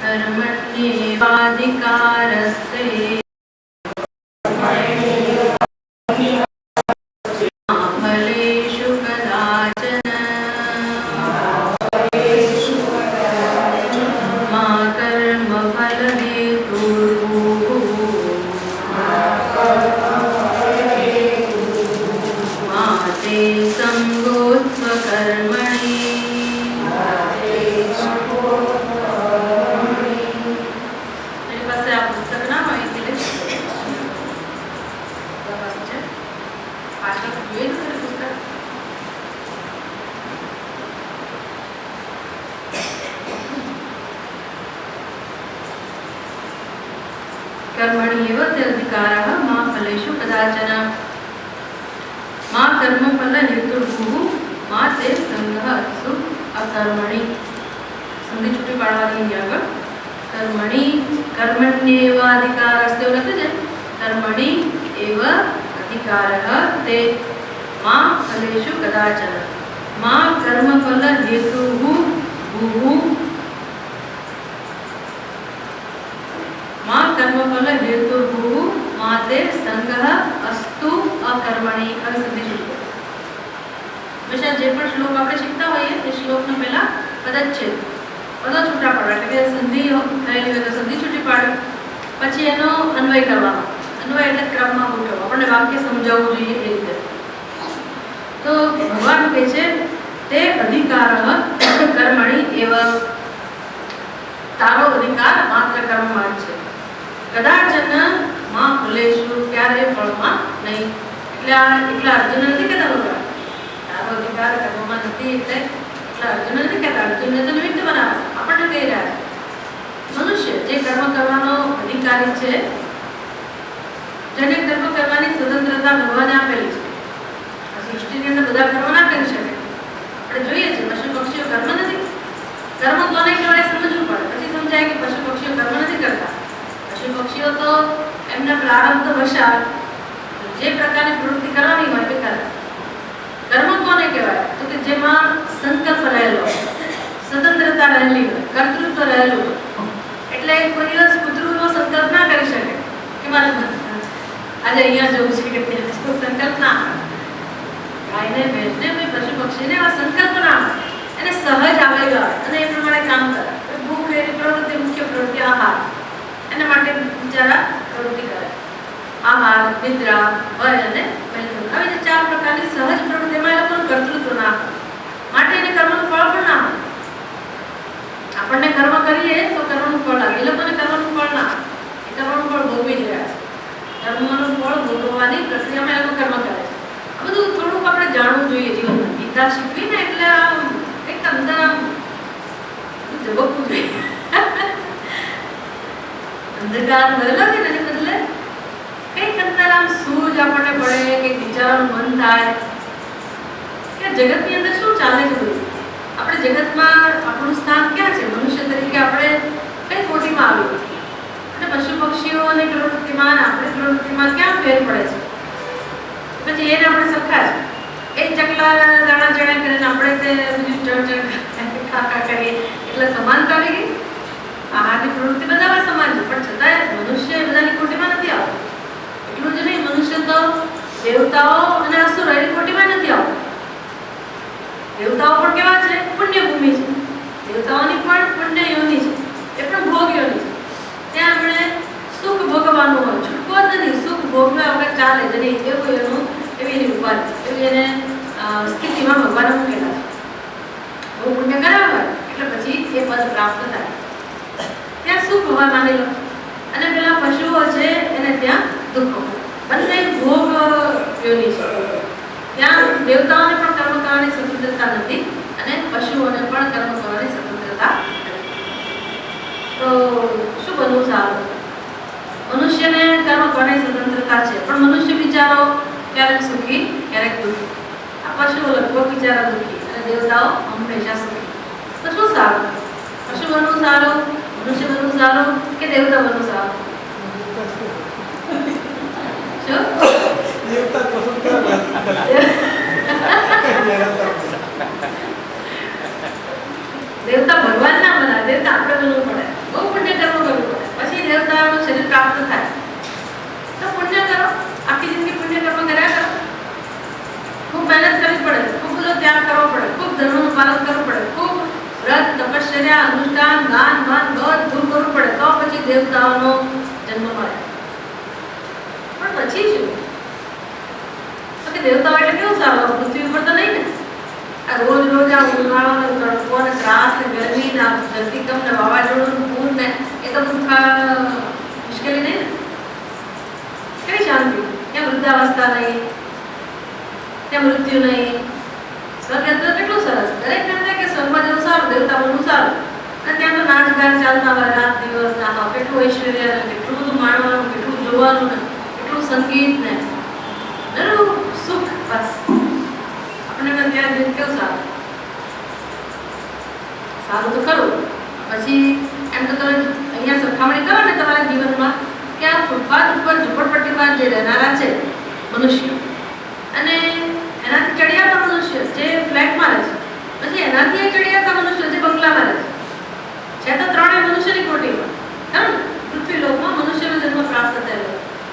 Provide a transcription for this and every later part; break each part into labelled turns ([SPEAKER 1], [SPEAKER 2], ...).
[SPEAKER 1] कर्मण्येवाधिकारस्ते फलेषु कदाचन मा कर्मफलहेतुर्भुः मा ते संगोत्स्वकर्मणि कर्मण्येव ते अधिकारः मा फलेषु कदाचन मा कर्मफलहेतुर्भुः मा ते संगः असु अकर्मणि संधि छुट्टी पाड़वानी આગળ कर्मणि कर्मण्येव अधिकारस्ते લખે છે कर्मणि एव अधिकारः ते मा फलेषु कदाचन मा कर्मफलहेतुः भुः मा कर्मफलहेतुर्भुः मा ते संगः अस्तु अकर्मणि હવે સંધિ છૂટો હંમેશા જે પણ શ્લોક આપણે શીખતા હોઈએ એ શ્લોકનો પહેલા પદચ્છેદ પદો છૂટા પાડવા એટલે કે સંધિ થયેલી હોય તો સંધિ છૂટી પાડવી પછી એનો અન્વય કરવાનો અન્વય એટલે ક્રમમાં ગોઠવવો આપણને વાક્ય સમજાવવું જોઈએ એ રીતે તો ભગવાન કહે છે તે અધિકારઃ કર્મણિ એવ તારો અધિકાર માત્ર કર્મમાં જ છે કદાચન માં ફલેષુ ક્યારે ફળમાં નહીં એટલે એટલા અર્જુન નથી કહેતા ભગવાન તારો અધિકાર કર્મમાં નથી એટલે એટલા અર્જુન નથી કહેતા અર્જુનને તો નિમિત્ત બનાવે આપણને કહી રહ્યા છે મનુષ્ય જે કર્મ કરવાનો અધિકારી છે જેને કર્મ કરવાની સ્વતંત્રતા ભગવાને આપેલી છે આ સૃષ્ટિની અંદર બધા કર્મ ના કરી શકે આપણે જોઈએ છીએ પશુ પક્ષીઓ કર્મ નથી કર્મ કોને કહેવાય સમજવું પડે પછી સમજાય કે પશુ પક્ષીઓ કર્મ નથી કરતા પશુ પક્ષીઓ તો એમના પ્રારબ્ધ વશાત જે પ્રકારની પ્રવૃત્તિ કરવાની હોય તે કરે કર્મ કોને કહેવાય તો કે જેમાં સંકલ્પ રહેલો સ્વતંત્રતા રહેલી હોય કર્તૃત્વ રહેલું એટલે કોઈ દિવસ કૂતરું એવો સંકલ્પ ના કરી શકે કે મારે આજે અહીંયા જવું છે કે ત્યાં સંકલ્પ ના ગાયને ભેંસને પશુ પક્ષીને એવા સંકલ્પ ના એને સહજ આવેલો અને એ પ્રમાણે કામ કરે ભૂખ એની પ્રવૃત્તિ મુખ્ય પ્રવૃત્તિ આહાર એના માટે બિચારા પ્રવૃત્તિ કરે આહાર નિદ્રા ભય અને મૈથુન આવી જે ચાર પ્રકારની સહજ પ્રવૃત્તિમાં એ લોકોનું કર્તૃત્વ ના માટે એને કર્મનું ફળ પણ ના મળે આપણને કર્મ કરીએ તો કર્મનું ફળ આવે એ લોકોને કર્મનું ફળ ના એ કર્મનું ફળ ભોગવી જ રહ્યા છે કર્મનું ફળ ભોગવવાની પ્રક્રિયામાં એ લોકો કર્મ કરે છે આ બધું થોડુંક આપણે જાણવું જોઈએ જીવનમાં ગીતા શીખવી ને એટલે એક અંદર આમ ઝબકવું જોઈએ અંધકાર ભરેલો છે ને એને બદલે કંઈક અંદર આમ સૂઝ આપણને પડે કંઈક વિચારવાનું મન થાય કે જગતની અંદર શું ચાલે છે બધું આપણે જગતમાં આપણું સ્થાન ક્યાં છે મનુષ્ય તરીકે આપણે કઈ કોટીમાં આવ્યું અને પશુ પક્ષીઓની પ્રવૃત્તિમાં આપણી પ્રવૃત્તિમાં ક્યાં ફેર પડે છે પછી એને આપણે સરખા છે એ ચકલા દાણા ચણા કરીને આપણે તે બીજું ચણ ખાખા કરીએ એટલે સમાનતા આવી ગઈ આહારની પ્રવૃત્તિ બધામાં સમાન છે પણ છતાંય મનુષ્ય બધાની કોટીમાં નથી આવતો એટલું જ નહીં મનુષ્ય તો દેવતાઓ અને અસુર એની કોટીમાં નથી આવતો દેવતાઓ પણ કેવા છે પુણ્ય ભૂમિ છે દેવતાઓની પણ પુણ્ય યોની છે એ પણ ભોગ યોની છે ત્યાં આપણે સુખ ભોગવવાનું હોય છૂટકો જ નથી સુખ ભોગવ્યા વગર ચાલે જેને એવું એનું એવી એની ઉપાધિ એવી એને સ્થિતિમાં ભગવાન મૂકેલા છે બહુ પુણ્ય કર્યા હોય એટલે પછી એ પદ પ્રાપ્ત થાય ત્યાં સુખ હોવા માની લો અને પેલા પશુઓ છે એને ત્યાં દુઃખ બંને ભોગ યોની છે ત્યાં દેવતાઓને પણ કર્મ કરવાની સ્વતંત્રતા નથી અને પશુઓને પણ કર્મ કરવાની સ્વતંત્રતા નથી તો શું બનવું સારું મનુષ્યને કર્મ કરવાની સ્વતંત્રતા છે પણ મનુષ્ય બિચારો ક્યારેક સુખી ક્યારેક દુઃખી પશુઓ લગભગ બિચારા દુઃખી અને દેવતાઓ હંમેશા સુખી. તો શું સારું? પશુ બનવું સારું, મનુષ્ય બનવું સારું કે દેવતા બનવું સારું? શું
[SPEAKER 2] દેવતા પસંદ કરે?
[SPEAKER 1] દેવતા ભગવાન ના બનાવે, દેવતા આપણે બનવું પડે. બહુ પુણ્ય કર્મ કરવું પડે, પછી દેવતાનું શરીર પ્રાપ્ત થાય. તો પુણ્ય કરો, આખી જિંદગી પુણ્ય કર્મ કર્યા કરો. ખૂબ મહેનત કરવી પડે, ખૂબ બધો ત્યાગ કરવો પડે, ખૂબ ધર્મનું પાલન કરવું પડે, ખૂબ વ્રત, તપશ્ચર્યા, અનુષ્ઠાન, દાન, માન બધું કરવું પડે, તો પછી દેવતાઓનો જન્મ મળે. પણ પછી શું? તો કે દેવતાઓ એટલે કેવું સારું? પૃથ્વી ઉપર તો નહીં ને. આ રોજ રોજ આ ઉનાળો ને તડકો ને ત્રાસ ને ગરમી ને ધરતીકંપ ને વાવાઝોડું પૂર ને એ તો મુશ્કેલી નહીં ને. કઈ શાંતિ? ત્યાં વૃદ્ધાવસ્થા નહીં, ત્યાં મૃત્યુ નહીં. સ્વર્ગ તો કેટલું સરસ. દરેક ને કે સ્વર્ગમાં જવું સારું, દેવતા બનવું સારું. અને ત્યાં તો નાચ ગાન ચાલતા હોય રાત દિવસ ના. કેટલું ઐશ્વર્ય ને કેટલું બધું માણવાનું, કેટલું જોવાનું ને કેટલું સંગીત ને સુખ. બસ આપણે ત્યાં જઈને કેવું સારું? સારું તો ખરું. પછી એમ તો તમે અહીંયા સરખામણી કરો ને તમારા જીવનમાં કે આ ફૂટપાથ ઉપર ઝૂંપડપટ્ટીમાં જે રહેનારા છે મનુષ્ય અને એનાથી ચડિયાતા મનુષ્ય જે ફ્લેટમાં રહે છે, પછી એનાથી ચડિયાતા મનુષ્ય જે બંગલામાં રહે છે તો ત્રણેય મનુષ્યની કોટીમાં. ખરું? પૃથ્વી લોકમાં મનુષ્યનો જન્મ પ્રાપ્ત થયેલો,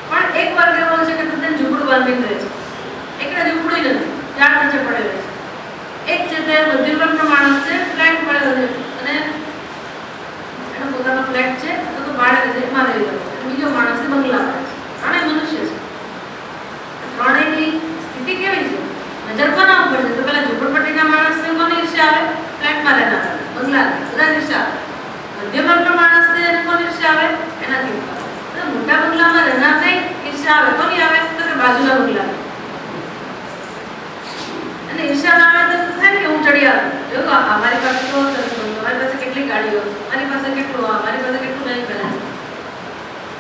[SPEAKER 1] પણ એક વર્ગ એવો છે કે તદ્દન ઝૂંપડું બાંધીને રહે છે. એકને ઝૂંપડું નથી, ઝાડ નીચે પડેલો છે. એક છે તે મધ્યમ વર્ગનો માણસ છે, ફ્લેટ મળેલો છે અને એનો પોતાનો ફ્લેટ છે તો ભાડે રહે, એમાં રહી ગયો. બીજો માણસ છે બંગલામાં રહે છે. ત્રણેય મનુષ્ય છે. ત્રણેયની સ્થિતિ કેવી છે? નજર કોના ઉપર છે? તો પેલા ઝૂંપડપટ્ટીના માણસને કોની ઈર્ષ્યા આવે? ફ્લેટમાં રહેનારા બંગલા બધા ઈર્ષ્યા આવે. મધ્યમ વર્ગનો માણસ છે એને કોની ઈર્ષ્યા આવે? એનાથી ઉપર. મોટા બંગલામાં રહેનારને ઈર્ષ્યા આવે. કોની આવે? તો કે બાજુના બંગલા. અને ઈર્ષ્યા આવે તો થાય કે હું ચડી આવ્યો, એવું મારી પાસે તો મારી પાસે કેટલી ગાડીઓ, મારી પાસે કેટલું, મારી પાસે કેટલું નહીં કરે.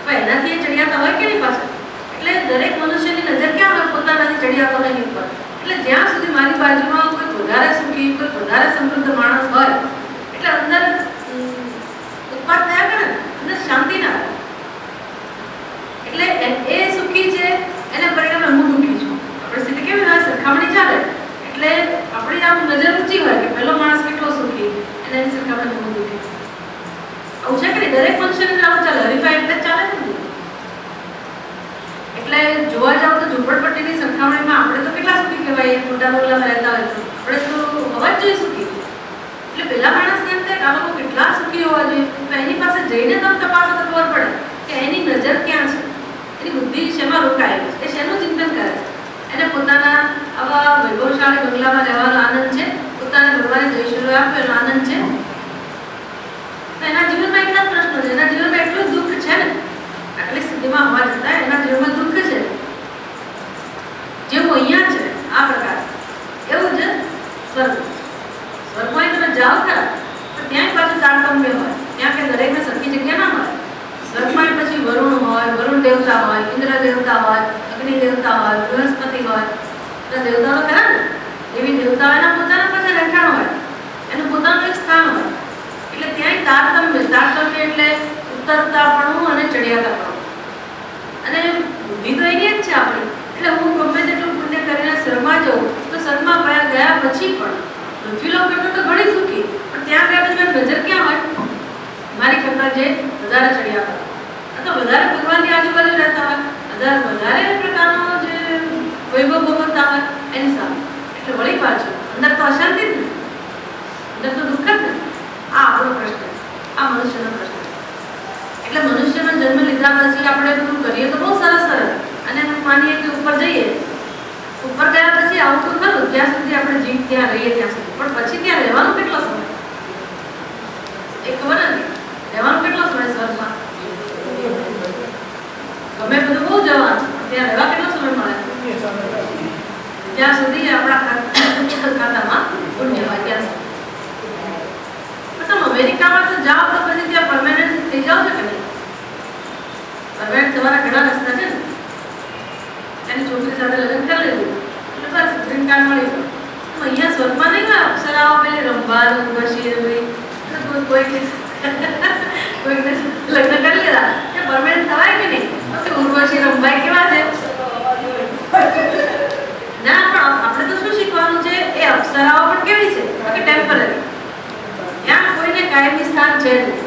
[SPEAKER 1] પણ એનાથી ચડિયાતા હોય કે નહીં પાસે? એટલે દરેક મનુષ્યની નજર ક્યાં હોય? પોતાનાથી ચડિયાતોની ઉપર. એટલે જ્યાં સુધી મારી બાજુમાં કોઈ વધારે સુખી, કોઈ વધારે સમૃદ્ધ માણસ હોય એટલે અંદર ઉત્પાદ થયા કરે, અંદર શાંતિ ના આવે. એટલે એ સુખી છે એને પરિણામે હું દુઃખી છું. આપણી સ્થિતિ કેવી હોય? સરખામણી ચાલે એટલે આપણી આમ નજર ઊંચી હોય કે પેલો માણસ કેટલો સુખી, એને એની સરખામણી હું દુઃખી. આવું છે કે નહીં? દરેક મનુષ્યને આવું ચાલે, હરીફાઈ એટલે ચાલે ને. એટલે જોવા જાવ તો ઝૂંપડપટ્ટીની સરખામણીમાં આપણે તો કેટલા સુખી કહેવાય? મોટા બંગલામાં રહેતા હોય તો આપણે તો હોવા જ જોઈએ સુખી. એટલે પેલા માણસને એમ થાય કે આ લોકો કેટલા સુખી હોવા જોઈએ, તો એની પાસે જઈને તમે તપાસો તો ખબર પડે કે એની નજર ક્યાં છે, એની બુદ્ધિ શેમાં રોકાયેલી છે, એ શેનું ચિંતન કરે છે. એને પોતાના આવા વૈભવશાળી બંગલામાં રહેવાનો આનંદ છે, પોતાને ભગવાને જયશ્રી આપેલો આનંદ છે. તો એના જીવનમાં એટલા જ પ્રશ્નો છે, એના જીવનમાં એટલું દુઃખ છે ને. આટલી સ્થિતિમાં હોવા છતાં એના જીવનમાં દુઃખ છે. જેવું અહીંયા છે આ પ્રકાર એવું જ સ્વર્ગ. સ્વર્ગમાં તમે જાઓ ખરા પણ ત્યાં પાછું તારતમ્ય હોય. ત્યાં કે દરેકને સરખી જગ્યા ના મળે. સ્વર્ગમાં પછી વરુણ હોય, વરુણ દેવતા હોય, ઇન્દ્ર દેવતા હોય, અગ્નિ દેવતા હોય, બૃહસ્પતિ હોય. બધા દેવતાઓ ખરા ને. એવી દેવતાઓના પોતાના પાછા રહેઠાણ હોય, એનું પોતાનું એક સ્થાન હોય. એટલે ત્યાં તારતમ્ય એટલે ઉતરતાપણું અને ચડિયાતાપણું. અને બુદ્ધિ તો એની જ છે આપણી. એટલે હું ગમે તેટલું પુણ્ય કરીને સ્વર્ગમાં જાઉં તો સ્વર્ગમાં ગયા પછી પણ પૃથ્વીલોક કરતા તો ઘણી સુખી, પણ ત્યાં ગયા પછી નજર ક્યાં હોય? મારી કરતા જે વધારે ચડિયાતા અથવા વધારે ભગવાનની આજુબાજુ રહેતા હોય, વધારે પ્રકારનો જે વૈભવ ભોગવતા હોય એની સામે. એટલે વળી પાછું અંદર તો અશાંતિ જ ને, અંદર તો દુઃખ જ ને. આ આપણો પ્રશ્ન છે, આ મનુષ્યનો પ્રશ્ન છે. એટલે મનુષ્યનો જન્મ લીધા પછી આપણે બધું કરીએ તો બહુ સરસ. અને માનીએ કે ઉપર જઈએ, ઉપર ગયા પછી આવું તો ખરું જ્યાં સુધી આપણે જીવ ત્યાં રહીએ ત્યાં સુધી. પણ પછી ત્યાં રહેવાનું કેટલો સમય એ ખબર નથી. રહેવાનું કેટલો સમય સ્વર્ગમાં? ગમે બધું બહુ જવાનું, ત્યાં રહેવા કેટલો સમય મળે? જ્યાં સુધી આપણા ખાતામાં પુણ્ય હોય ત્યાં સુધી. તમે અમેરિકામાં તો જાઓ તો પછી ત્યાં પરમેનન્ટ થઈ જાવ છો કે નહીં? પરમેનન્ટ તમારા ઘણા રસ્તા છે ને. એની છોકરી સાથે લગ્ન કરી લીધું એટલે બસ ગ્રીન કાર્ડ મળી ગયો. સ્વર્ગમાં નહીં હોય અપ્સરાઓ પેલી રંભાનું ઉર્વશી કોઈકને લગ્ન કરી લીધા કે પરમેનન્ટ થવાય કે નહીં? પછી ઉર્વશી રંભાઈ કેવા છે? ના, પણ આપણે તો શું શીખવાનું છે? એ અપ્સરાઓ પણ કેવી છે કે ટેમ્પરરી. ત્યાં કોઈને કાયમી સ્થાન છે નહીં.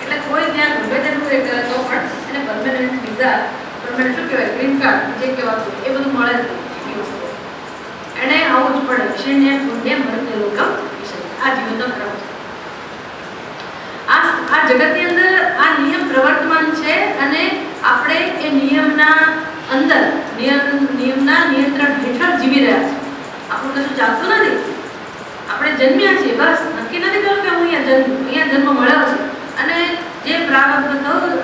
[SPEAKER 1] એટલે કોઈ ત્યાં ગમે તેટલું એ કરે તો પણ એને પરમેનન્ટ વિઝા, પરમેનન્ટ શું કહેવાય, ગ્રીન કાર્ડ જે કહેવાતું એ બધું મળે જ નહીં. એને આવું જ પડે. ક્ષીણ્ય પુણ્ય મૃત્યુ લોકમ વિષય. આ જીવનનો ક્રમ છે. આ જગતની અંદર આ નિયમ પ્રવર્તમાન છે અને આપણે એ નિયમના અંદર નિયમના નિયંત્રણ હેઠળ જીવી રહ્યા છીએ. આપણું કશું ચાલતું નથી. આપણે જન્મ્યા છીએ, બસ નક્કી નથી કર્યું કે હું અહીંયા જન્મ મળ્યો છે અને જે પ્રારબ્ધ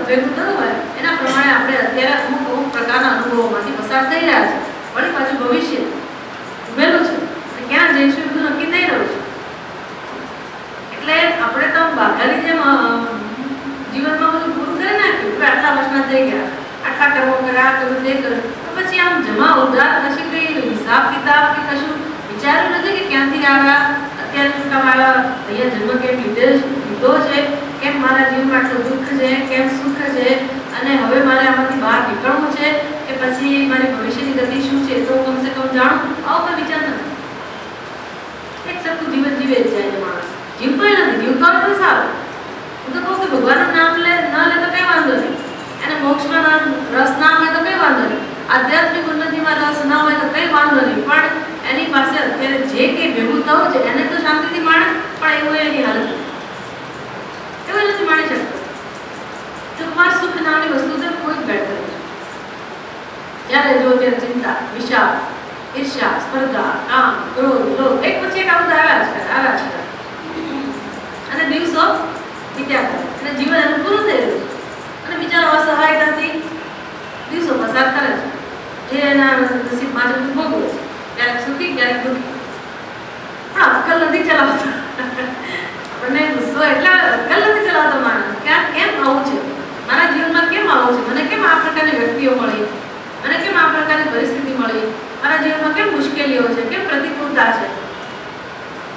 [SPEAKER 1] ભેગું થયું હોય એના પ્રમાણે આપણે અત્યારે અમુક પ્રકારના અનુભવોમાંથી પસાર થઈ રહ્યા છે. વળી પાછું ભવિષ્ય ઉભેલું છે. ક્યાં જઈશું એ બધું નક્કી થઈ રહ્યું છે. એટલે આપણે તો બાઘાની જેમ જીવનમાં બધું પૂરું કરી નાખ્યું કે આટલા વર્ષના થઈ ગયા, આટલા કર્મો કર્યા, કર્યું તે કર્યું, પછી આમ જમા ઉધાર પછી કઈ હિસાબ કિતાબ કે કશું વિચાર્યું નથી કે ક્યાંથી આવ્યા, અત્યારે શું કામ આવ્યા, અહીંયા જન્મ કેમ લીધો છે, કેમ મારા જીવનમાં આટલું દુઃખ છે, કેમ સુખ છે, અને હવે મારે આમાંથી બહાર નીકળવું છે કે પછી મારી ભવિષ્યની ગતિ શું છે તો કમસે કમ જાણું. આવો કોઈ વિચાર નથી. એક સરખું જીવન જીવે જ જાય છે માણસ. જીવતો નથી. જીવતો તો સારું. હું તો કહું કે ભગવાનનું નામ ન લે તો કઈ વાંધો નહીં. એને મોક્ષમાં રસ ના હોય તો કઈ વાંધો નહીં. આધ્યાત્મિક ઉન્નતિમાં રસ ના હોય તો કઈ વાંધો નહીં. પણ એની પાસે અત્યારે જે કંઈ ભેગું થવું છે એને તો શાંતિથી માણે, પણ એવું એની હાલત એવું નથી માણી શકતો. સુખમાં સુખ નામની વસ્તુ તો કોઈ જ બેઠ કરે છે. જ્યારે જો ત્યારે ચિંતા, વિષાદ, ઈર્ષ્યા, સ્પર્ધા, કામ, ક્રોધ, લોભ એક પછી એક આવું આવ્યા છે અને દિવસો વીત્યા કરે અને જીવન એનું પૂરું થઈ રહ્યું છે અને બિચારો અસહાયતાથી દિવસો પસાર કરે છે. જે એના નસીબમાં જતું ભોગવે છે. ક્યારેક સુખી, ક્યારેક દુઃખી. પણ અક્કલ નથી ચલાવતો. આપણને ગુસ્સો એટલે અક્કલ નથી ચલાવતો માણસ કે આ કેમ આવું છે, મારા જીવનમાં કેમ આવું છે, મને કેમ આ પ્રકારની વ્યક્તિઓ મળી, મને કેમ આ પ્રકારની પરિસ્થિતિ મળી, મારા જીવનમાં કેમ મુશ્કેલીઓ છે, કેમ પ્રતિકૂળતા છે,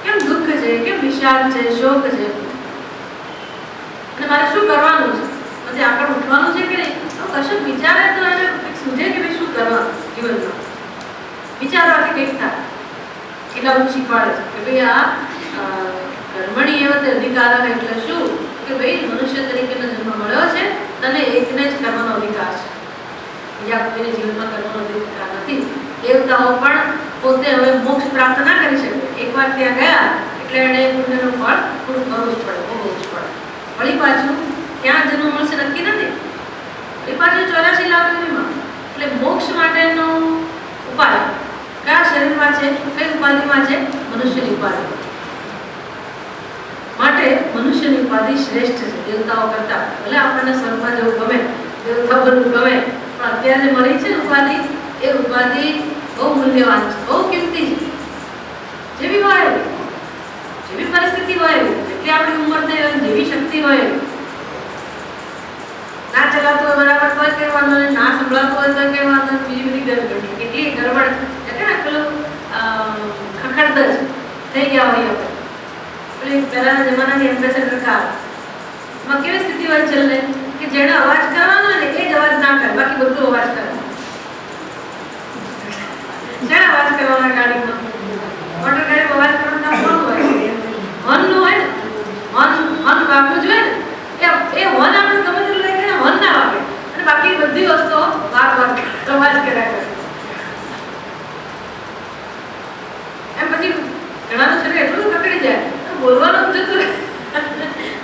[SPEAKER 1] કેમ દુઃખ છે, કેમ વિષાદ છે, શોક છે, અને મારે શું કરવાનું છે, પછી આગળ ઉઠવાનું છે કે નહીં. તો કશું વિચારે તો એને સૂઝે કે ભાઈ શું કરવાનું જીવનમાં. વિચારવાથી કંઈક થાય. એટલા બધું શીખવાડે છે કે ભાઈ આ કર્મણી એવો તે અધિકાર એટલે શું કે ભાઈ મનુષ્ય તરીકેનો જન્મ મળ્યો છે, તને એકને જ કરવાનો અધિકાર છે, બીજા કોઈને જીવનમાં કરવાનો અધિકાર નથી. દેવતાઓ પણ પોતે હવે મોક્ષ પ્રાપ્ત ના કરી શકે. એકવાર ત્યાં ગયા એટલે એને પુણ્યનું ફળ પૂરું કરવું જ પડે, ભોગવવું જ પડે. વળી પાછું ક્યાં જન્મ મળશે નક્કી નથી. વળી પાછું 84 લાખ યોનીમાં. એટલે મોક્ષ માટેનો ઉપાય કયા શરીરમાં છે, કઈ ઉપાધિમાં છે? મનુષ્યની ઉપાધિ. માટે મનુષ્યની ઉપાધિ શ્રેષ્ઠ છે દેવતાઓ કરતા. ભલે આપણને સ્વર્ગમાં જવું ગમે, દેવતા બનવું ગમે, પણ અત્યારે મળી છે ઉપાધિ, એ ઉપાધિ બહુ મૂલ્યવાન છે, બહુ કિંમતી છે. જેવી હોય જેવી પરિસ્થિતિ હોય, જેટલી આપણી ઉંમર થઈ હોય, જેવી શક્તિ હોય, ના ચલાવતો હોય બરાબર તો કઈ વાંધો નહીં, ના સંભળાતો હોય તો કઈ વાંધો નહીં, બીજી બધી ગરબડ, કેટલી ગરબડ એટલે પેલું ખખડધજ થઈ ગયા હોય. આપણે પેલી પહેલાના જમાનાની એમ્બેસેડર કાર માં કેવી સ્થિતિ હોય છેલ્લે કે જેને અવાજ કરવાનો હોય ને એ જ અવાજ ના કરે, બાકી બધું અવાજ કરે. જેને અવાજ કરવાના ગાડીમાં મોટર ગાડી અવાજ કરવાનું કામ કોણ હોય? હોર્નનું હોય ને, હોર્ન વાગવું જોઈએ ને, એ હોર્ન આપણે ગમે તેટલું લઈ ગયા હોર્ન ના વાગે અને બાકી બધી વસ્તુઓ અવાજ કર્યા કરે. એમ પછી ઘણાનું શરીર એટલું પકડી જાય બોલવાનું જતું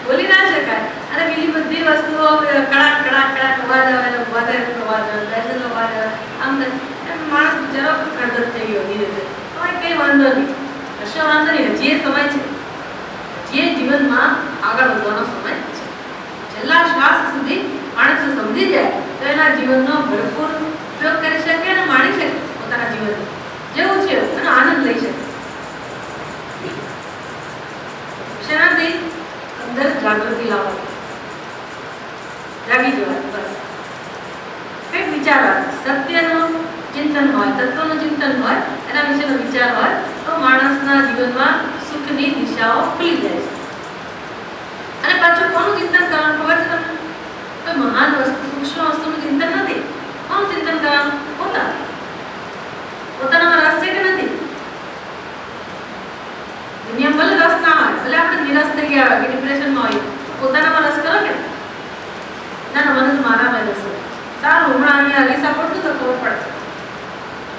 [SPEAKER 1] બોલી ના શકાય અને બીજી બધી વસ્તુઓ કડાક કડાક કડાક અવાજ આવે, વધારે અવાજ આવે, બેસેલો અવાજ આવે, આમ માણસ બિચારો ખડધડ થઈ ગયો ધીરે ધીરે. હવે કંઈ વાંધો નહીં, કશો વાંધો નહીં. હજી એ સમય છે, જે જીવનમાં આગળ વધવાનો સમય છે. છેલ્લા શ્વાસ સુધી માણસ સમજી જાય તો એના જીવનનો ભરપૂર ઉપયોગ કરી શકે અને માણી શકે પોતાના જીવન જેવું છે એનો આનંદ લઈ શકે. શેનાથી? અંદર જાગૃતિ લાવવાની, જાગી જવાની. બસ કંઈક વિચારવાનું, સત્યનું ચિંતન હોય, તત્વનું ચિંતન હોય, એના વિશેનો વિચાર હોય તો માણસના જીવનમાં દિશાઓ ખુલી જાય છે. અને પાછું કોનું ચિંતન કરવાનું ખબર છે તમને? કોઈ મહાન વસ્તુ, સૂક્ષ્મ વસ્તુનું ચિંતન નથી. કોનું ચિંતન કરવાનું? પોતાનામાં રસ છે કે નથી? દુનિયા ભલે રસ ના હોય, ભલે આપણે નિરાશ થઈ ગયા હોય કે ડિપ્રેશનમાં હોય, પોતાનામાં રસ કરો કે ના મને તો મારામાં રસ છે. સારું, હમણાં અહીંયા અરીસા પડતું તો ખબર પડે.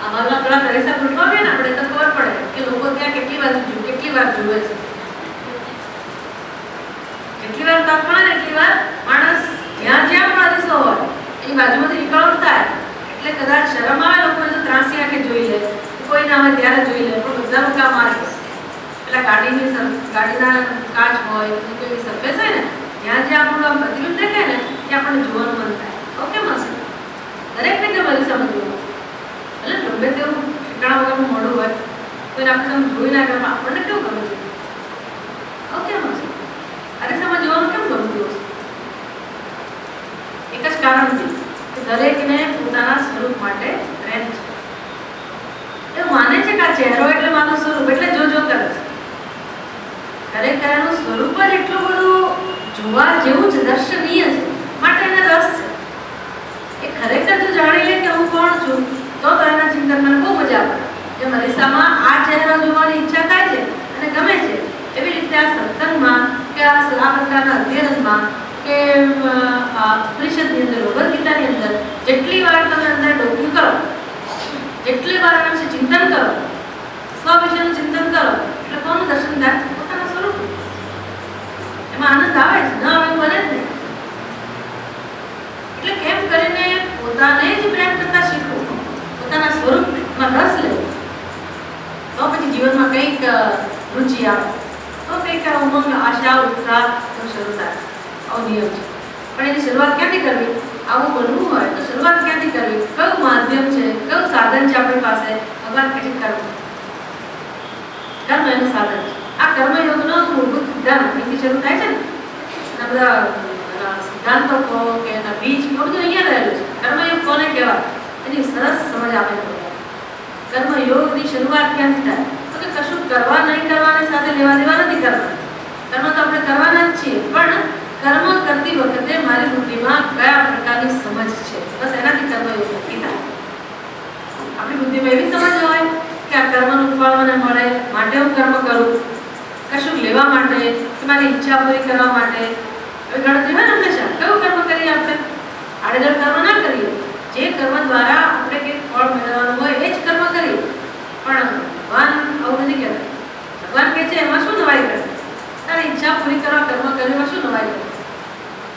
[SPEAKER 1] અમારા પેલા અરીસા પડવા આવે ને આપણે તો ખબર પડે કે લોકો ત્યાં કેટલી વાર જુએ છે. કેટલી વાર તક મળે ને એટલી વાર માણસ જ્યાં પણ અરીસો હોય એની બાજુમાંથી નીકળવું થાય એટલે કદાચ શરમ આવે લોકોને તો ત્રાસી આંખે જોઈ લે, કોઈ ના હોય ત્યારે જોઈ લે, પણ બધાનું કામ આવે. પેલા ગાડીના કાચ હોય કોઈ સરફેસ હોય ને જ્યાં આપણું આમ પ્રતિબિંબ દેખાય ને ત્યાં આપણને જોવાનું મન થાય. ઓકે મસ્ત દરેકને કેમ અરીસામાં જોવાનું, એટલે ગમે તેવું ઠેકાણા વગરનું મોડું હોય કોઈને આપણે તમે જોઈ ના કરવા આપણને કેવું ગમે છે? ઓકે મસ્ત અરીસામાં જોવાનું કેમ ગમતું હશે? એક જ કારણથી કે દરેકને પોતાના સ્વરૂપ માટે પ્રેમ છે. એવું માને છે કે આ ચહેરો એટલે મારું સ્વરૂપ એટલે જો કરે છે. ખરેખર એનું સ્વરૂપ જ એટલું બધું જોવા જેવું જ દર્શનીય છે માટે એને રસ છે. એ ખરેખર જો જાણી લે કે હું કોણ છું તો એના ચિંતનમાં બહુ મજા આવે. જેમ અરીસામાં આ ચહેરો જોવાની ઈચ્છા થાય છે અને ગમે છે, એવી રીતે આ સત્સંગમાં કે આ પ્રકારના અધ્યયનમાં કે ઉપનિષદની અંદર, ભગવદ્ ગીતાની અંદર જેટલી વાર તમે અંદર ડોક્યું કરો, જેટલી વાર વિશે ચિંતન કરો, સ્વ વિશેનું ચિંતન કરો, એટલે કોનું દર્શન થાય? પોતાના સ્વરૂપ. એમાં આનંદ આવે છે, ન આવે બને જ નહીં. એટલે કેમ કરીને પોતાને જ પ્રેમ કરતા શીખવું, પોતાના સ્વરૂપમાં રસ લેવો, તો પછી જીવનમાં કંઈક રુચિ આવે, તો કંઈક ઉમંગ, આશા, ઉત્સાહ શરૂ થાય. આવો નિયમ છે. પણ એની શરૂઆત ક્યાંથી કરવી? આવું બનવું હોય તો શરૂઆત ક્યાંથી કરવી? કયું માધ્યમ છે, કયું સાધન છે આપણી પાસે? ભગવાન કહે છે કર્મ. કર્મ એનું સાધન છે. આ કર્મયોગનો મૂળભૂત સિદ્ધાંત અહીંથી શરૂ થાય છે ને, એના બધા સિદ્ધાંતો કહો કે એના બીજ બધું અહીંયા રહેલું છે. કર્મયોગ કોને કહેવાય એની સરસ સમજ આપે છે. કર્મયોગની શરૂઆત ક્યાંથી થાય? તો કે કશું કરવા નહીં કરવાની સાથે લેવા દેવા નથી કરવા. કર્મ તો આપણે કરવાના જ છીએ, પણ કર્મ કરતી વખતે મારી બુદ્ધિમાં કયા પ્રકારની સમજ છે, બસ એનાથી કર્મયોગ નક્કી થાય. આપણી બુદ્ધિમાં એવી સમજ હોય કે આ કર્મનું ફળ મને મળે માટે હું કર્મ કરું, કશું લેવા માટે કે મારી ઈચ્છા પૂરી કરવા માટે. હવે ગણતરી હોય ને હંમેશા કયું કર્મ કરીએ આપણે? આડેધડ કર્મ ના કરીએ. જે કર્મ દ્વારા આપણે કંઈક ફળ મેળવવાનું હોય એ જ કર્મ કરીએ. પણ ભગવાન આવું નથી કહેતા. ભગવાન કહે છે એમાં શું નવાઈ કરે? તારી ઈચ્છા પૂરી કરવા કર્મ કરવામાં શું નવાઈ કરે?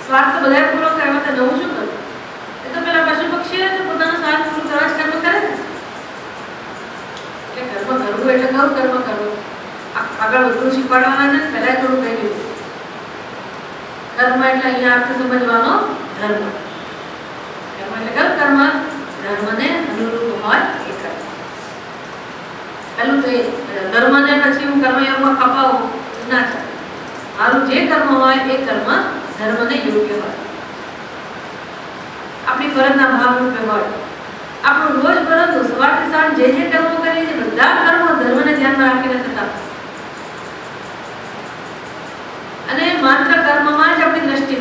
[SPEAKER 1] સ્વાર્થ તો બધા પૂરો કરવા તો નવું શું કરું? એ તો પેલા પશુ પક્ષી તો પોતાનો સ્વાર્થ પૂરો કરવા જ કર્મ કરે ને. એટલે કર્મ કરવું એટલે કયું કર્મ કરવું? આગળ વધુ શીખવાડવાના છે, પહેલા થોડું કહી દીધું. કર્મ એટલે અહીંયા અર્થ સમજવાનો ધર્મ. કર્મ એટલે કયું કર્મ? ધર્મને અનુરૂપ હોય એ કર્મ. પહેલું તો એ ધર્મને પછી હું કર્મયોગમાં ખપાવું ના ચાલે. મારું જે કર્મ હોય એ કર્મ ધર્મને યોગ્ય હોય, આપણી ફરજના ભાગરૂપે હોય. આપણું રોજ બરોજ સવારથી સાંજ જે કર્મો કરીએ છીએ બધા કર્મો ધર્મને ધ્યાનમાં રાખીને થતા. અને માત્ર કર્મમાં જ આપણી દ્રષ્ટિ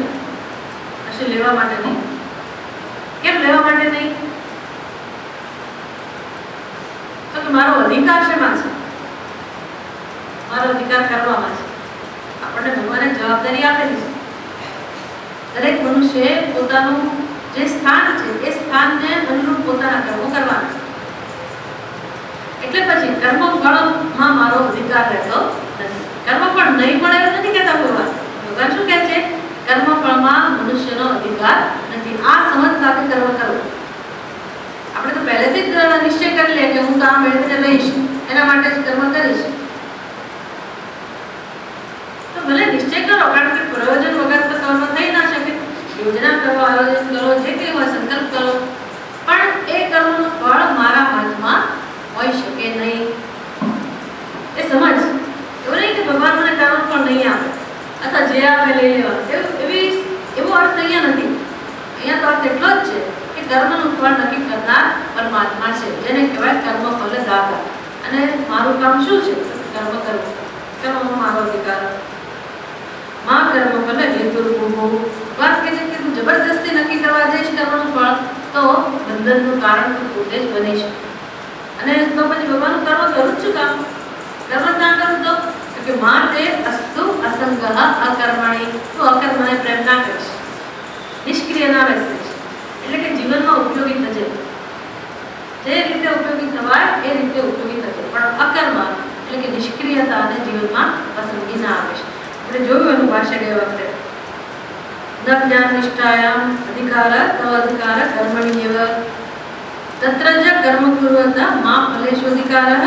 [SPEAKER 1] કશું લેવા માટે નહીં. કેમ લેવા માટે નહીં? તો કે મારો અધિકાર શેમાં છે? મારો અધિકાર કરવામાં છે. આપણને ભગવાને જવાબદારી આપેલી છે. દરેક મનુષ્ય પોતાનું જે સ્થાન છે એ સ્થાનને અનુરૂપ પોતાના કર્મો કરવાના. એટલે પછી કર્મ ફળમાં મારો અધિકાર રહેતો નથી. કર્મ ફળ નહીં મળે એવું નથી કહેતા ભગવાન. ભગવાન શું કહે છે? કર્મ ફળમાં મનુષ્યનો અધિકાર નથી. આ સમજ સાથે કર્મ કરવું. આપણે તો પહેલેથી જ નિશ્ચય કરી લે કે હું કામ મેળવીને લઈશ, એના માટે જ કર્મ કરીશ. તો ભલે નિશ્ચય કરો, કારણ કે પ્રયોજન વગર તો કર્મ થઈ ના શકે. યોજના કરો, આયોજન કરો, જે કંઈ હોય સંકલ્પ કરો, પણ એ કર્મનું ફળ મારા હાથમાં હોઈ શકે નહીં. એ સમજ. એવું નહીં કે ભગવાન મને કર્મ ફળ નહીં આપે અથવા જે આપે લઈ લેવા, એવો અર્થ અહીંયા નથી. અહીંયા તો અર્થ એટલો જ છે કે કર્મનું ફળ નક્કી કરનાર પરમાત્મા છે, જેને કહેવાય કર્મ ફલદાતા. અને મારું કામ શું છે? કર્મ કરવું. કર્મમાં મારો અધિકાર. માં કર્મ ફલ હેતુ રૂપો. વાત કે છે કે તું જબરદસ્તી નક્કી કરવા જઈશ કર્મનું ફળ તો બંધનનું કારણ તું પોતે જ બનીશ. અને તો પછી ભગવાનનું કર્મ કરું જ છું કામ? કર્મ ના કરું તો કે માટે અસ્તુ અસંગઃ અકર્મણી, તું અકર્મને પ્રેમ ના કરીશ, નિષ્ક્રિય ના રહેશે, એટલે કે જીવનમાં ઉપયોગી થજે. જે રીતે ઉપયોગી થવાય એ રીતે ઉપયોગી થશે, પણ અકર્મ એટલે કે નિષ્ક્રિયતાને જીવનમાં પસંદગી ના આવે છે. આપણે જોયું એનું ભાષ્ય ગયા વખતે ન જ્ઞાન નિષ્ઠાયામ અધિકાર અધિકાર કર્મણ્યવ તત્ર જ કર્મ કુર્વત મા ફલેષુ અધિકારઃ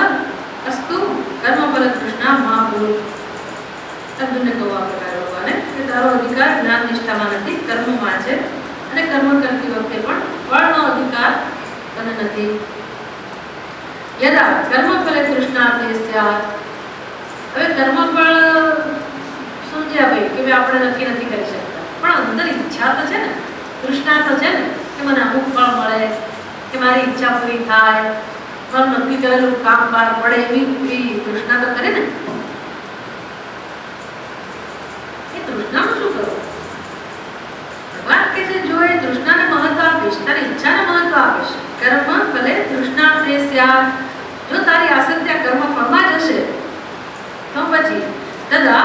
[SPEAKER 1] અસ્તુ કર્મ ફલ તૃષ્ણા મા ભૂ. અર્જુનને કહો આ પ્રકારે ભગવાને કે તારો અધિકાર જ્ઞાન નિષ્ઠામાં નથી, કર્મમાં છે, અને કર્મ કરતી વખતે પણ ફળનો અધિકાર તને નથી. યદા કર્મફલે તૃષ્ણાર્થે સ્યાત. હવે કર્મફળ સમજ્યા ભાઈ કે આપણે નથી કરી શકતા, પણ અંદર ઈચ્છા તો છે ને, તૃષ્ણા તો છે ને કે મને અમુક ફળ મળે, કે મારી ઈચ્છા પૂરી થાય, ફળ નક્કી કરેલું કામ પાર પડે, એવી તૃષ્ણા તો કરે ને. એ તૃષ્ણાનું શું કરવું? ભગવાન કે છે જો એ તૃષ્ણાને મહત્વ આપીશ, તારી ઈચ્છાને મહત્વ આપીશ, કર્મ ફલે તૃષ્ણાર્થે સ્યાત, જો તારી આસક્તિ આ કર્મ ફળમાં જ હશે તો પછી તદા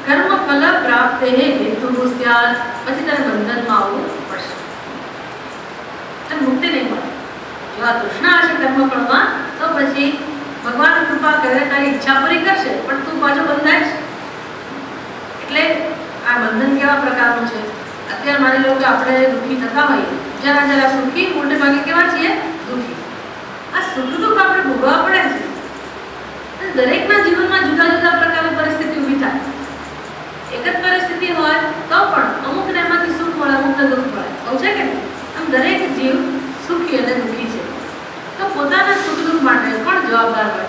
[SPEAKER 1] કર્મ ફલ પ્રાપ્તે હેતુ સ્યાત, પછી તારે બંધનમાં આવવું પડશે, તને મુક્તિ નહીં મળે. જો આ તૃષ્ણા હશે કર્મ ફળમાં તો પછી ભગવાન કૃપા કરે, તારી ઈચ્છા પૂરી કરશે, પણ તું પાછો બંધાઈશ. એટલે આ બંધન કેવા પ્રકારનું છે? અત્યારે માની લો કે આપણે દુઃખી થતા હોઈએ, જરા જરા સુખી, મોટે ભાગે કેવા છીએ? દુઃખી. આ સુખ દુઃખ આપણે ભોગવવા પડે છે. દરેકના જીવનમાં જુદા જુદા પ્રકારની પરિસ્થિતિ ઊભી થાય. એક જ પરિસ્થિતિ હોય તો પણ અમુકને એમાંથી સુખ મળે, અમુકને દુઃખ મળે, એવું છે કે આમ દરેક જીવ સુખી અને દુઃખી છે. તો પોતાના સુખ દુઃખ માટે કોણ જવાબદાર હોય?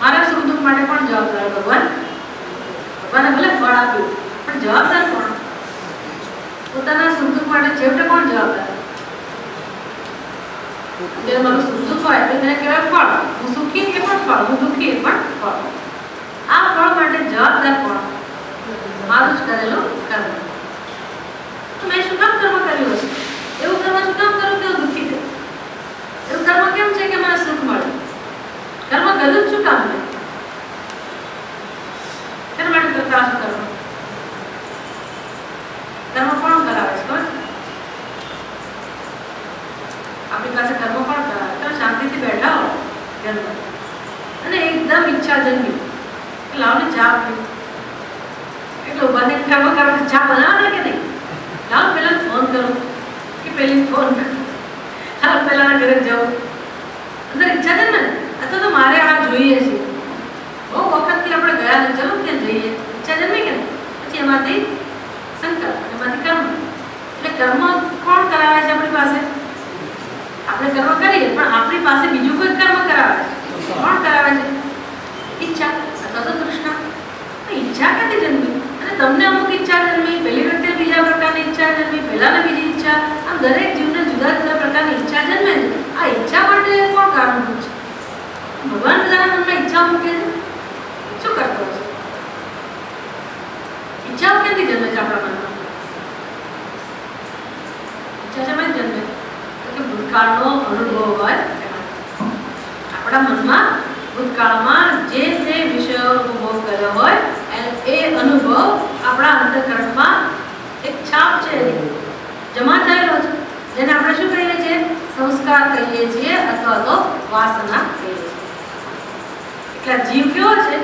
[SPEAKER 1] મારા સુખ દુઃખ માટે કોણ જવાબદાર? ભગવાન. ભગવાને ભલે ફળ આપ્યું, પણ જવાબદાર કોણ? પોતાના સુખ દુઃખ માટે છેવટે કોણ જવાબદાર? જ્યારે મારું સુખ દુઃખ હોય તો તેને કહેવાય ફળ. હું સુખી એ પણ ફળ, હું દુઃખી એ પણ ફળ. આ ફળ માટે જવાબદાર કોણ? મારું જ કરેલું કર્મ. તો મેં શું કામ કર્મ કર્યું હશે? એવું કર્મ શું કામ કરું કે હું દુઃખી થયું? એવું કર્મ કેમ છે કે મને સુખ મળે? કર્મ કર્યું જ શું કામ મેં? તેના માટે કરતા શું કર્મ? કર્મ કોણ કરાવે છે? આપણી પાસે કર્મ કોણ કરાવે? તમે શાંતિથી બેઠા હો ઘરમાં અને એકદમ ઈચ્છા જન્મી કે લાવ ને ચા પીવું, એટલે ઉભા થઈને કર્મ કરવા ચા બનાવે કે નહીં? લાવ પેલા ફોન કરું કે પેલી ફોન કરું, હાલ પેલાના ઘરે જાઉં, અંદર ઈચ્છા જન્મે ને. અથવા તો મારે આ જોઈએ છે, બહુ વખતથી આપણે ગયા ને, ચલો ત્યાં જઈએ, ઈચ્છા જન્મી કે નહીં? પછી એમાંથી સંકલ્પ, એમાંથી કર્મ. એટલે કર્મ કોણ કરાવે છે આપણી પાસે? આપણે કર્મ કરીએ પણ આપણી પાસે બીજું કોઈ કર્મ કરાવે છે. કોણ કરાવે છે? ઈચ્છા અથવા તો તૃષ્ણા. ઈચ્છા ક્યાંથી જન્મી? અને તમને અમુક ઈચ્છા જન્મી, પહેલી વ્યક્તિને બીજા પ્રકારની ઈચ્છા જન્મી, પહેલાને બીજી ઈચ્છા, આમ દરેક જીવને જુદા જુદા પ્રકારની ઈચ્છા જન્મે છે. આ ઈચ્છા માટે કોણ કારણભૂત છે? ભગવાન બધાના મનમાં ઈચ્છાઓ મૂકે છે. શું કરતો છે? ઈચ્છાઓ ક્યાંથી જન્મે છે આપણા મનમાં? ઈચ્છા શેમાં જન્મે? કે ભૂતકાળનો અનુભવ હોય આપણા મનમાં, ભૂતકાળમાં જે તે વિષયો અનુભવ કર્યો હોય એ અનુભવ આપણા અંતઃકરણમાં એક છાપ છે, જમા થયેલો છે, જેને આપણે શું કહીએ છીએ? સંસ્કાર કહીએ છીએ અથવા તો વાસના કહીએ છીએ. એટલે જીવ કેવો છે?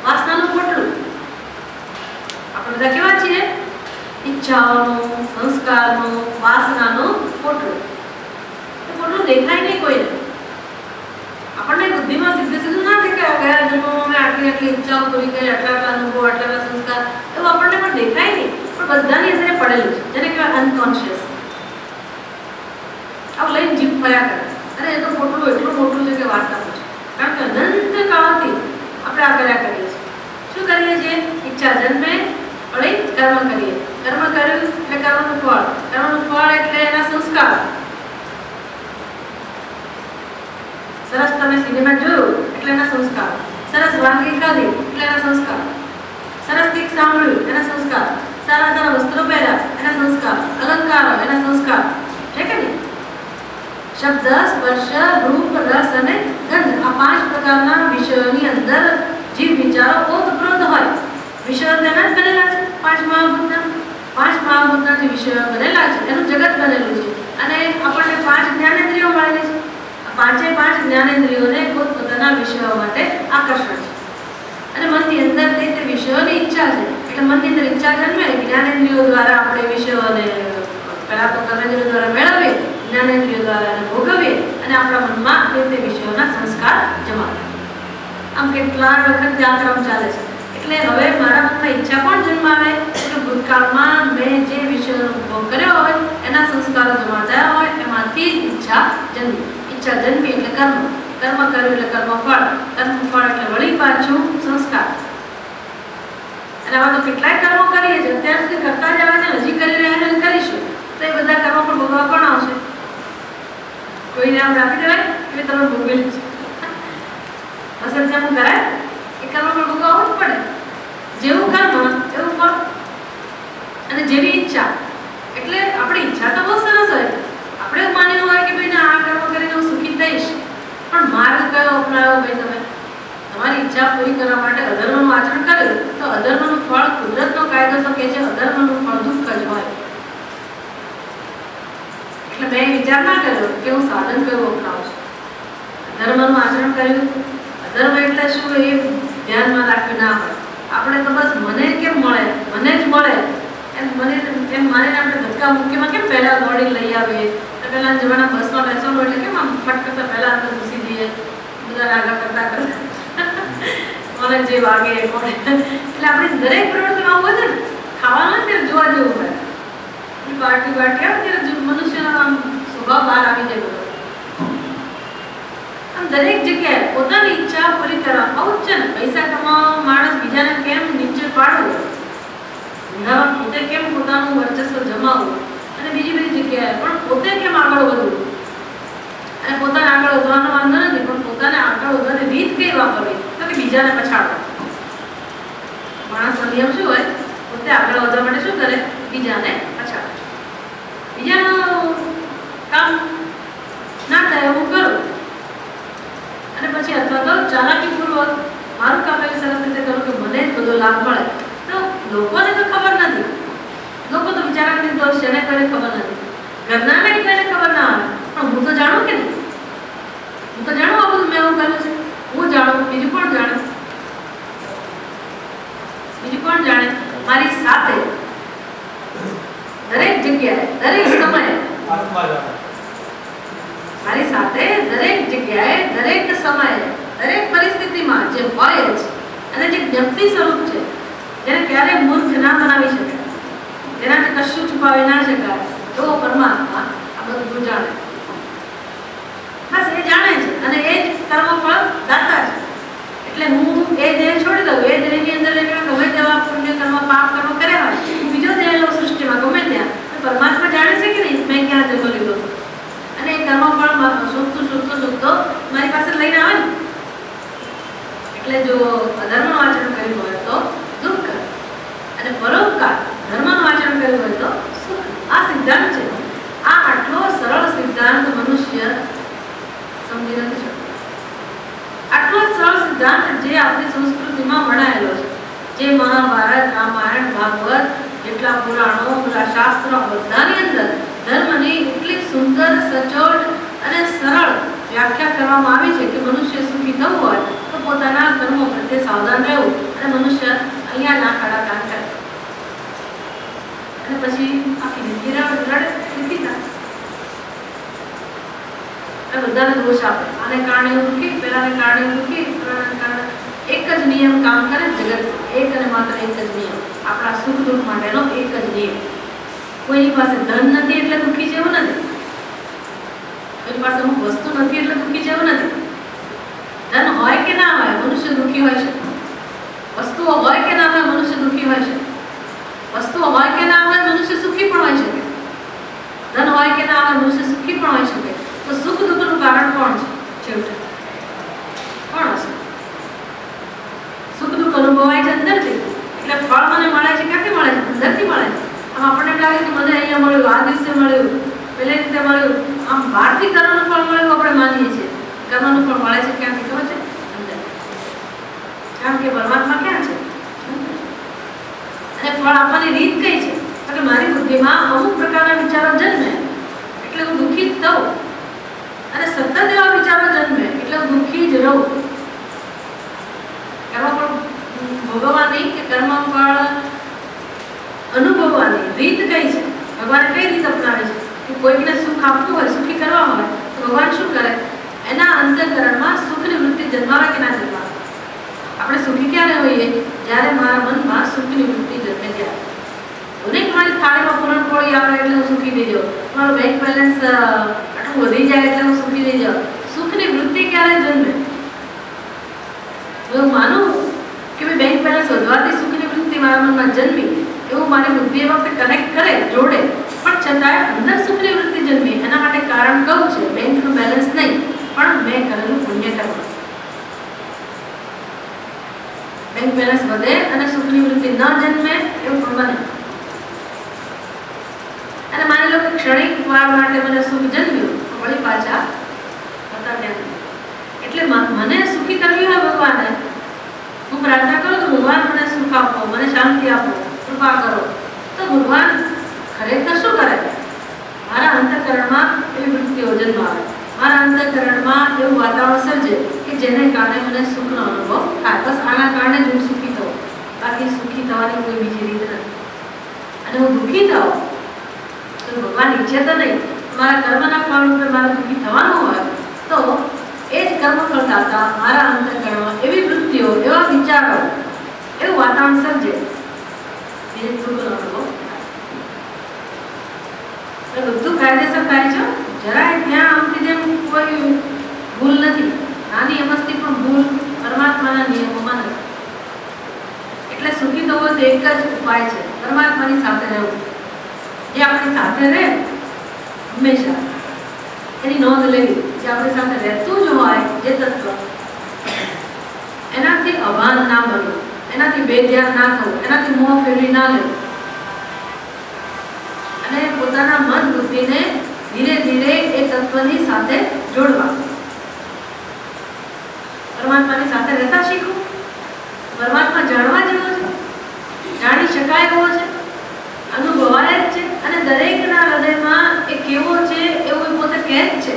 [SPEAKER 1] વાસનાનું પોટલું. આપણે બધા કેવા છીએ? ઈચ્છાઓનું, સંસ્કારનું, વાસનાનું પોટલું. પોટલું દેખાય નહીં કોઈને. આપણને બુદ્ધિમાં સીધું ના દેખાય ગયા જન્મમાં મેં આટલી આટલી ઈચ્છાઓ પૂરી કરી, આટલા આટલા અનુભવ, આટલા આટલા સંસ્કાર, એવું આપણને પણ દેખાય નહીં, પણ બધાની અસરે પડેલું છે, જેને કહેવાય અનકોન્શિયસ. આવું લઈને જીવ ફર્યા કરે. અને એ તો પોટલું એટલું મોટું છે કે વાત ના પૂછે. કારણ કે અનંત કાળથી આપણે આ કર્યા કરીએ છીએ. શું કરીએ છીએ? ઈચ્છા જન્મે, વળી કર્મ કરીએ. કર્મ કર્યું એટલે કર્મનું ફળ, કર્મનું ફળ એટલે એના સંસ્કાર. સરસ તમે સિનેમા જોયું એટલે એના સંસ્કાર, સરસ વાનગી ખાધી એટલે એના સંસ્કાર, સરસ ગીત સાંભળ્યું એના સંસ્કાર, સારા સારા વસ્ત્રો પહેર્યા એના સંસ્કાર, અલંકારો એના સંસ્કાર છે કે નહીં? શબ્દ, સ્પર્શ, રૂપ, રસ અને ગંધ આ 5 પ્રકારના વિષયોની અંદર જીવ વિચારો ઓતપ્રોત હોય. વિષયો તેના જ બનેલા છે. 5 મહાભૂતના જે વિષયો બનેલા છે એનું જગત બનેલું છે અને આપણને 5 જ્ઞાનેન્દ્રિયો મળેલી છે. આ 5 જ્ઞાનેન્દ્રિયોને પોતપોતાના વિષયો માટે આકર્ષણ છે અને મનની અંદર તે વિષયોની ઈચ્છા છે. એટલે મનની અંદર ઈચ્છા જન્મે, જ્ઞાનેન્દ્રિયો દ્વારા આપણે વિષયોને પહેલા તો કર્મેન્દ્રિયો દ્વારા મેળવીએ, જ્ઞાનેન્દ્રિયો દ્વારા એને ભોગવીએ અને આપણા મનમાં તે વિષયોના સંસ્કાર જમાવીએ. આમ કેટલા વખત આ ક્રમ ચાલે છે. એટલે હવે મારા મનમાં ઈચ્છા પણ જન્માવે કે ભૂતકાળમાં મેં જે વિષયોનો ભોગ કર્યો હોય એના સંસ્કારો જમા થયા હોય એમાંથી ઈચ્છા જન્મી. ઈચ્છા જન્મી એટલે કર્મ, કર્મ કર્યું એટલે કર્મફળ, કર્મફળ એટલે વળી પાછું સંસ્કાર. અને આવા તો કેટલાય કર્મો કરીએ છીએ, અત્યાર સુધી કરતા જ આવ્યા છે, હજી કરી રહ્યા છે, કરીશું તો એ બધા કર્મો પણ ભોગવવા પણ આવશે. કોઈને આમ રાખી દેવાય એટલે તમે ભોગવેલું છે અસર જેમ કરાય એ કર્મ પણ ભોગવવું જ પડે. જેવું કર્મ એવું ફળ અને જેવી ઈચ્છા. એટલે આપણી ઈચ્છા તો બહુ સરસ હોય, આપણે એવું માનેલું હોય કે ભાઈ આ કર્મ કરીને હું સુખી થઈશ, પણ માર્ગ કયો અપનાવ્યો? ભાઈ તમે તમારી ઈચ્છા પૂરી કરવા માટે અધર્મનું આચરણ કર્યું તો અધર્મનું ફળ, કુદરતનો કાયદો તો કે છે અધર્મનું ફળ દુઃખ જ હોય. એટલે મેં વિચાર ના કર્યો કે હું સાધન કયું અપનાવું છું. ધર્મનું આચરણ કર્યું, અધર્મ એટલે શું એ ધ્યાનમાં રાખ્યું ના હોય. આપણે તો બસ મને કેમ મળે, મને જ મળે એમ માનીને આપણે ધક્કા મુક્કીમાં કેમ પહેલા દોડી લઈ આવીએ. તો પહેલા જમાના બસમાં બેસવાનું એટલે કેમ આમ ફટ કરતા પહેલા અંદર ઘૂસી દઈએ, બધા આગળ કરતા મને જે વાગે એ મળે. એટલે આપણી દરેક પ્રવૃત્તિમાં આવું હોય છે ને, ખાવાનું ત્યારે જોવા જેવું હોય. પાર્ટી આવે ત્યારે મનુષ્યનો આમ સ્વભાવ બહાર આવી જાય બધો. આમ દરેક જગ્યાએ પોતાની ઈચ્છા પૂરી કરવા આવું જ છે ને. પૈસા કમાવા માણસ બીજાને કેમ નીચે પાડવું, ધંધામાં પોતે કેમ પોતાનું વર્ચસ્વ જમાવવું અને બીજી બધી જગ્યાએ પણ પોતે કેમ આગળ વધવું. અને પોતાને આગળ વધવાનો વાંધો નથી, પણ પોતાને આગળ વધવાની રીત કઈ વાપરવી તો કે બીજાને પછાડવા. માણસનો નિયમ શું હોય? પોતે આગળ વધવા માટે શું કરે? બીજાને પછાડે. બીજાનું કામ ના થાય એવું કરું અને પછી અથવા તો ચાલાકીપૂર્વક મારું કામ એવી સરસ રીતે કરું કે મને જ બધો લાભ મળે. તો લોકોને તો ખબર નથી, લોકો તો બિચારા નિર્દોષ છે, એને કોઈ ખબર નથી, ઘરના નહીં એને ખબર ના આવે, પણ હું તો જાણું કે નહીં? હું તો જાણું આ બધું મેં એવું કર્યું છે. હું જાણું, બીજું કોણ જાણે? બીજું કોણ જાણે? મારી સાથે દરેક જગ્યાએ, દરેક સમયે, મારી સાથે દરેક જગ્યાએ, દરેક સમયે, દરેક પરિસ્થિતિમાં જે હોય છે અને જે જ્ઞપ્તિ સ્વરૂપ છે, જેને ક્યારેય મૂર્ખ ના બનાવી શકે, જેનાથી કશું છુપાવી ના શકાય, તો પરમાત્મા આ બધું જાણે. બસ એ જાણે છે અને એ જ કર્મફળ દાતા છે. એટલે હું એ દેહ છોડી દઉં, એ દેહની અંદર ગમે તેવા પુણ્ય કર્મ, પાપ કર્મ કર્યા હોય, બીજો દેહ લો સૃષ્ટિમાં ગમે ત્યાં, પરમાત્મા જાણે છે કે નહીં મેં ક્યાં જન્મ લીધો અને એ કર્મફળ શોધતો મારી પાસે લઈને આવે ને. એટલે જો અધર્મનું આચરણ કર્યું હોય તો દુઃખ અને પરોપકાર, ધર્મનું આચરણ કર્યું હોય તો સુખ. આ સિદ્ધાંત છે. આ આટલો સરળ સિદ્ધાંત મનુષ્ય સમજી નથી શકતો. આટલો સરળ સિદ્ધાંત જે આપણી સંસ્કૃતિમાં વણાયેલો છે, જે મહાભારત, રામાયણ, ભાગવત જેટલા પુરાણો, બધા શાસ્ત્રો, બધાની અંદર ધર્મની એટલી સુંદર, સચોટ અને સરળ વ્યાખ્યા કરવામાં આવી છે કે મનુષ્ય સુખી થવું હોય તો પોતાના કર્મો પ્રત્યે સાવધાન રહેવું અને મનુષ્ય અહીંયા ના ખાડા કામ કરે અને પછી આખી જિંદગી રડે સુખી થાય. બધાને દોષ આપે, આને કારણે એવું દુઃખી, પેલાને કારણે એવું દુઃખી, પેલાને કારણે. એક જ નિયમ કામ કરે જગત, એક અને માત્ર એક જ નિયમ, આપણા સુખ દુઃખ માટેનો એક જ નિયમ. કોઈની પાસે ધન નથી એટલે દુઃખી જેવું નથી, કોઈની પાસે અમુક વસ્તુ નથી એટલે દુઃખી જેવું નથી. ધન હોય કે ના હોય મનુષ્ય દુઃખી હોય છે, વસ્તુઓ હોય કે ના હોય મનુષ્ય દુઃખી હોય છે, વસ્તુઓ હોય કે ના હોય મનુષ્ય સુખી પણ હોય શકે, ધન હોય કે ના હોય મનુષ્ય સુખી પણ હોય શકે. તો સુખ દુઃખનું કારણ કોણ છે? છેવટે કોણ હશે? ફળ મને મળે છે ક્યાંથી મળે છે? અંદરથી મળે છે. આમ આપણને એમ લાગે કે મને અહીંયા મળ્યું, આ દિવસે મળ્યું, પેલી રીતે મળ્યું, આમ બહારથી કર્મનું ફળ મળ્યું આપણે માનીએ છીએ. કર્મનું ફળ મળે છે ક્યાંથી ખબર છે? અંદર. કારણ કે પરમાત્મા ક્યાં છે? અને ફળ આપવાની રીત કઈ છે? એટલે મારી બુદ્ધિમાં અમુક પ્રકારના વિચારો જન્મે એટલે હું દુઃખી જ થઉં, અને સતત એવા વિચારો જન્મે એટલે હું દુઃખી જ રહું. કર્મફળ ભોગવવાની કે કર્મફળ અનુભવવાની રીત કઈ છે? ભગવાન કઈ રીત અપનાવે છે? કે કોઈને સુખ આપવું હોય, સુખી કરવા હોય તો ભગવાન શું કરે? એના અંતઃકરણમાં સુખની વૃત્તિ જન્માવે કે ના જન્માવે? આપણે સુખી ક્યારે હોઈએ? જ્યારે મારા મનમાં સુખની વૃત્તિ જન્મે ત્યારે. અનેક મારી થાળીમાં પૂરણપોળી આવે એટલે હું સુખી થઈ જાઉં, મારું બેંક બેલેન્સ આટલું વધી જાય એટલે હું સુખી થઈ જાઉં. સુખની વૃત્તિ ક્યારે જન્મે? હું માનું કે ભાઈ બેંક બેલેન્સ વધવાથી સુખની વૃત્તિ મારા મનમાં જન્મી, એવું મારી બુદ્ધિ એ વખતે કનેક્ટ કરે, જોડે, પણ છતાંય અંદર સુખની વૃત્તિ જન્મી. એના માટે કારણ કયું છે? બેંકનું બેલેન્સ નહીં, પણ મેં કરેલું પુણ્ય કર્મ. બેંક બેલેન્સ વધે અને સુખની વૃત્તિ ન જન્મે એવું પણ બને. અને માની લો કે ક્ષણિક વાર માટે મને સુખ જન્મ્યું, વળી પાછા હતા ત્યાં. એટલે મને સુખી કરવી હોય ભગવાને, હું પ્રાર્થના કરું તો ભગવાન મને સુખ આપો, મને શાંતિ આપો, કૃપા કરો, તો ભગવાન ખરેખર શું કરે? મારા અંતઃકરણમાં એવી વૃત્તિઓ જન્માવે, મારા અંતઃકરણમાં એવું વાતાવરણ સર્જે કે જેને કારણે મને સુખનો અનુભવ થાય. બસ આના કારણે જ હું સુખી થઉં, બાકી સુખી થવાની કોઈ બીજી રીત નથી. અને હું દુઃખી થાઉં તો ભગવાન ઈચ્છે તો નહીં, મારા કર્મના ફળ રૂપે મારે દુઃખી થવાનું હોય તો એ જ કર્મફળ દાતા મારા અંતઃકરણમાં એવી વૃત્તિઓ, એવા વિચારો, એવું વાતાવરણ સર્જે જે સુખનો અનુભવ થાય. બધું કાયદેસર થાય છે, જરાય ત્યાં આમથી જેમ કોઈ ભૂલ નથી. નાની અમસ્તી પણ ભૂલ પરમાત્માના નિયમોમાં નથી. એટલે સુખી થવો તો એક જ ઉપાય છે, પરમાત્માની સાથે રહેવું. જે આપણી સાથે રહે હંમેશા એની નોંધ લેવી. જે આપણી સાથે રહેતું જ હોય જે તત્વ, એનાથી અભાન ના બનવું, એનાથી બેધ્યાન ના થવું, એનાથી મોહ ફેરવી ના લેવું, અને પોતાના મન બુદ્ધિને ધીરે ધીરે એ તત્વની સાથે જોડવા. પરમાત્માની સાથે રહેતા શીખવું. પરમાત્મા જાણવા જેવો છે, જાણી શકાય એવો છે, અનુભવાય જ છે, અને દરેકના હૃદયમાં એ કેવો છે એવું પોતે કહે જ છે.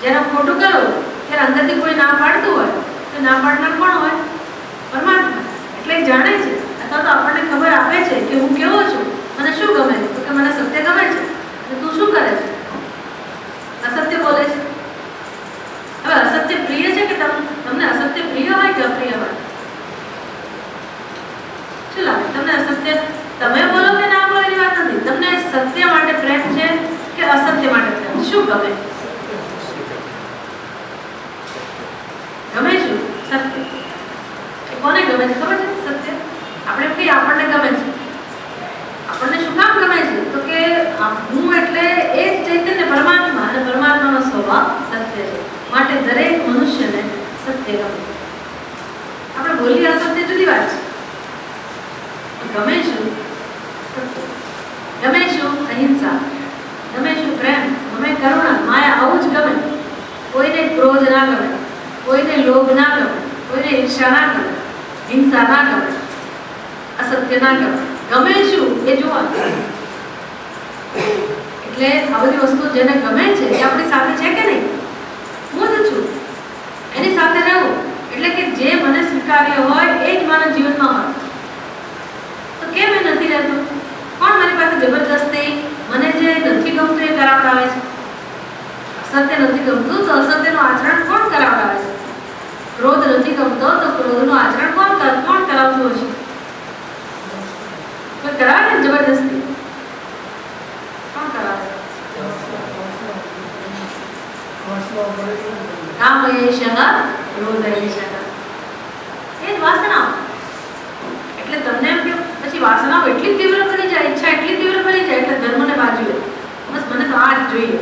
[SPEAKER 1] જ્યારે ખોટું કરો ત્યારે અંદરથી કોઈ ના પાડતું હોય તો ના પાડનાર કોણ હોય? પરમાત્મા. એટલે જાણે છે, અથવા તો આપણને ખબર આપે છે કે હું કેવો છું, મને શું ગમે છે, તો કે મને સત્ય ગમે છે. અને તું શું કરે છે? અસત્ય બોલે છે. હવે અસત્ય પ્રિય છે કે તમને અસત્ય પ્રિય હોય કે અપ્રિય હોય? શું લાગે તમને? અસત્ય તમે બોલો કે ના બોલો એની વાત નથી. તમને સત્ય માટે પ્રેમ છે કે અસત્ય માટે પ્રેમ? શું ગમે? ગમે શું? સત્ય. એ કોને ગમે છે ખબર છે? સત્ય. આપણે કહીએ આપણને ગમે છે. આપણને શું કામ ગમે છે? તો કે હું એટલે એ જ ચૈતન્ય પરમાત્મા, અને પરમાત્માનો સ્વભાવ સત્ય છે. માટે દરેક મનુષ્યને સત્ય ગમે. આપણે બોલીએ અસત્ય જુદી વાત છે. ગમે શું? સત્ય. ગમે શું? અહિંસા. ગમે શું? પ્રેમ. ગમે કરુણા, માયા. આવું જ ગમે. કોઈને ક્રોધ ના ગમે, કોઈને લોભ ના ગમે, કોઈને ઈર્ષા ના ગમે, હિંસા ના ગમે, અસત્ય ના ગમે. ગમે શું એ જોવાનું. એટલે આ બધી વસ્તુ જેને ગમે છે એ આપણી સાથે છે કે નહીં? હું જ છું, એની સાથે રહું. એટલે કે જે મને સ્વીકાર્ય હોય એ જ મારા જીવનમાં હોય. તો કેમ એ નથી રહેતું? કોણ મારી પાસે જબરદસ્તી મને જે નથી ગમતું એ કરાવડાવે છે? અસત્ય નથી ગમતું તો અસત્યનું આચરણ કોણ કરાવડાવે છે? ક્રોધ નથી ગમતો તો ક્રોધનું આચરણ કોણ કરાવતું હશે? કોઈ કરાવે ને જબરદસ્તી? કોણ કરાવે? કામયેશઃ ક્રોધયેશઃ. એ જ વાસનાઓ. એટલે તમને એમ કે પછી વાસનાઓ એટલી તીવ્ર બની જાય, ઈચ્છા એટલી તીવ્ર બની જાય એટલે ધર્મને બાજુએ બસ મને તો આ જ જોઈએ,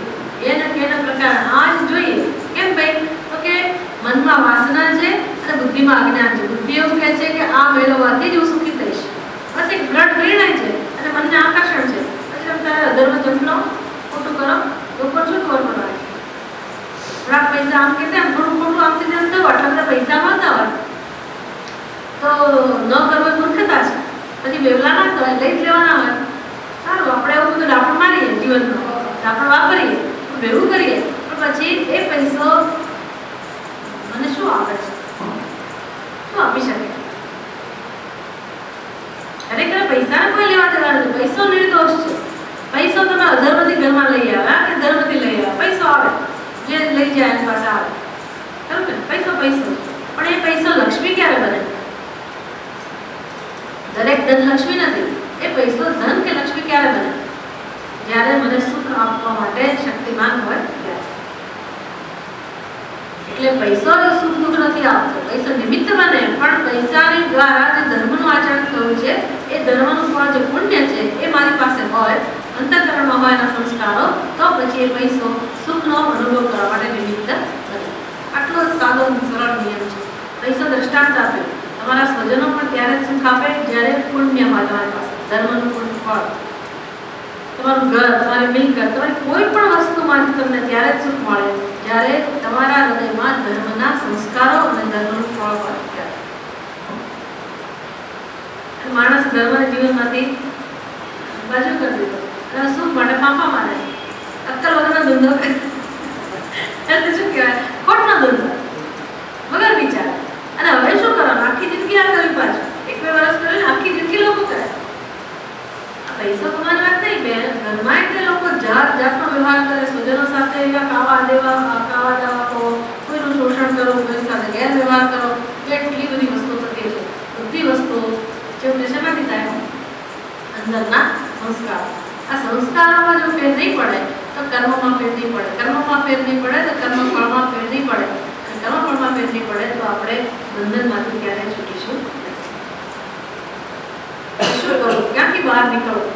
[SPEAKER 1] એના કેના પ્રકાર આ જ જોઈએ. કેમ ભાઈ? તો કે મનમાં વાસના છે અને બુદ્ધિમાં અજ્ઞાન છે. બુદ્ધિ એવું કહે છે કે આ મેળવવાથી જ હું સુખી થઈશ, તો ન કરવું એ મૂર્ખતા છે. પછી બેવલા ના કહેવાય, લઈ જ લેવાના હોય. સારું, આપણે એવું બધું ડાપણ મારીએ જીવનમાં, ડાપણ વાપરીએ, ભેગું કરીએ, પણ પછી એ પૈસો મને શું આપે છે, શું આપી શકે? ખરેખર પૈસાને કોઈ લેવા દેવા નથી. પૈસો નિર્દોષ છે. પૈસો તમે અધર્મથી ઘરમાં લઈ આવ્યા કે ધર્મથી લઈ આવ્યા, પૈસો આવે, જે લઈ જાય એની પાસે આવે. બરાબર ને? પૈસો પૈસો, પણ એ પૈસો લક્ષ્મી ક્યારે બને? દરેક ધન લક્ષ્મી નથી. એ પૈસો ધન કે લક્ષ્મી ક્યારે બને? જ્યારે મને સુખ આપવા માટે શક્તિમાન હોય ત્યારે. એટલે પૈસો સુખ દુઃખ નથી આપતો, પૈસો નિમિત્ત બને, પણ પૈસાની દ્વારા જે ધર્મનું આચરણ થયું છે એ ધર્મનું ફળ જે પુણ્ય છે એ મારી પાસે હોય, અંતઃકરણમાં હોય એના સંસ્કારો, તો પછી એ પૈસો સુખનો અનુભવ કરવા માટે નિમિત્ત બને. આટલો સાદો સરળ નિયમ છે. પૈસો દ્રષ્ટાંત આપ્યો. તમારા સ્વજનો પણ ત્યારે જ સુખ આપે જ્યારે પુણ્ય હોય તમારી પાસે, ધર્મનું પુણ્ય ફળ. તમારું ઘર, તમારી મિલકત, તમારી કોઈ પણ વસ્તુમાંથી તમને ત્યારે જ સુખ મળે જ્યારે તમારા હૃદયમાં ધર્મના સંસ્કારો અને ધર્મનું ફળ હોય ત્યારે. માણસ ધર્મના જીવનમાંથી બાજુ કરી દીધો અને સુખ માટે ફાંફા મારે, અક્કલ વગરનો ધંધો કરે. એટલે શું કહેવાય? ખોટનો ધંધો, વગર વિચાર. અને હવે શું કરવાનું? આખી જિંદગી આ કરી પાછું 1-2 વર્ષ કરીને આખી જિંદગી લોકો કરે. પૈસો કમાવાની વાત નહીં બેન, ઘરમાં એટલે લોકો જાત જાતનો વ્યવહાર કરે, સ્વજનો સાથે એવા ખાવા દેવા કહો, કોઈનું શોષણ કરો, કોઈ સાથે ગેરવ્યવહાર કરો, એટલી બધી વસ્તુઓ થતી છે. બધી વસ્તુઓ જેવું શેમાંથી થાય? અંદરના સંસ્કાર. આ સંસ્કારોમાં જો ફેર નહીં પડે તો કર્મમાં ફેર નહીં પડે, કર્મમાં ફેર નહીં પડે તો કર્મફળમાં ફેર નહીં પડે, અને કર્મફળમાં ફેર નહીં પડે તો આપણે બંધનમાંથી ક્યારેય છૂટીશું. શું કરું? ક્યાંથી બહાર નીકળવું?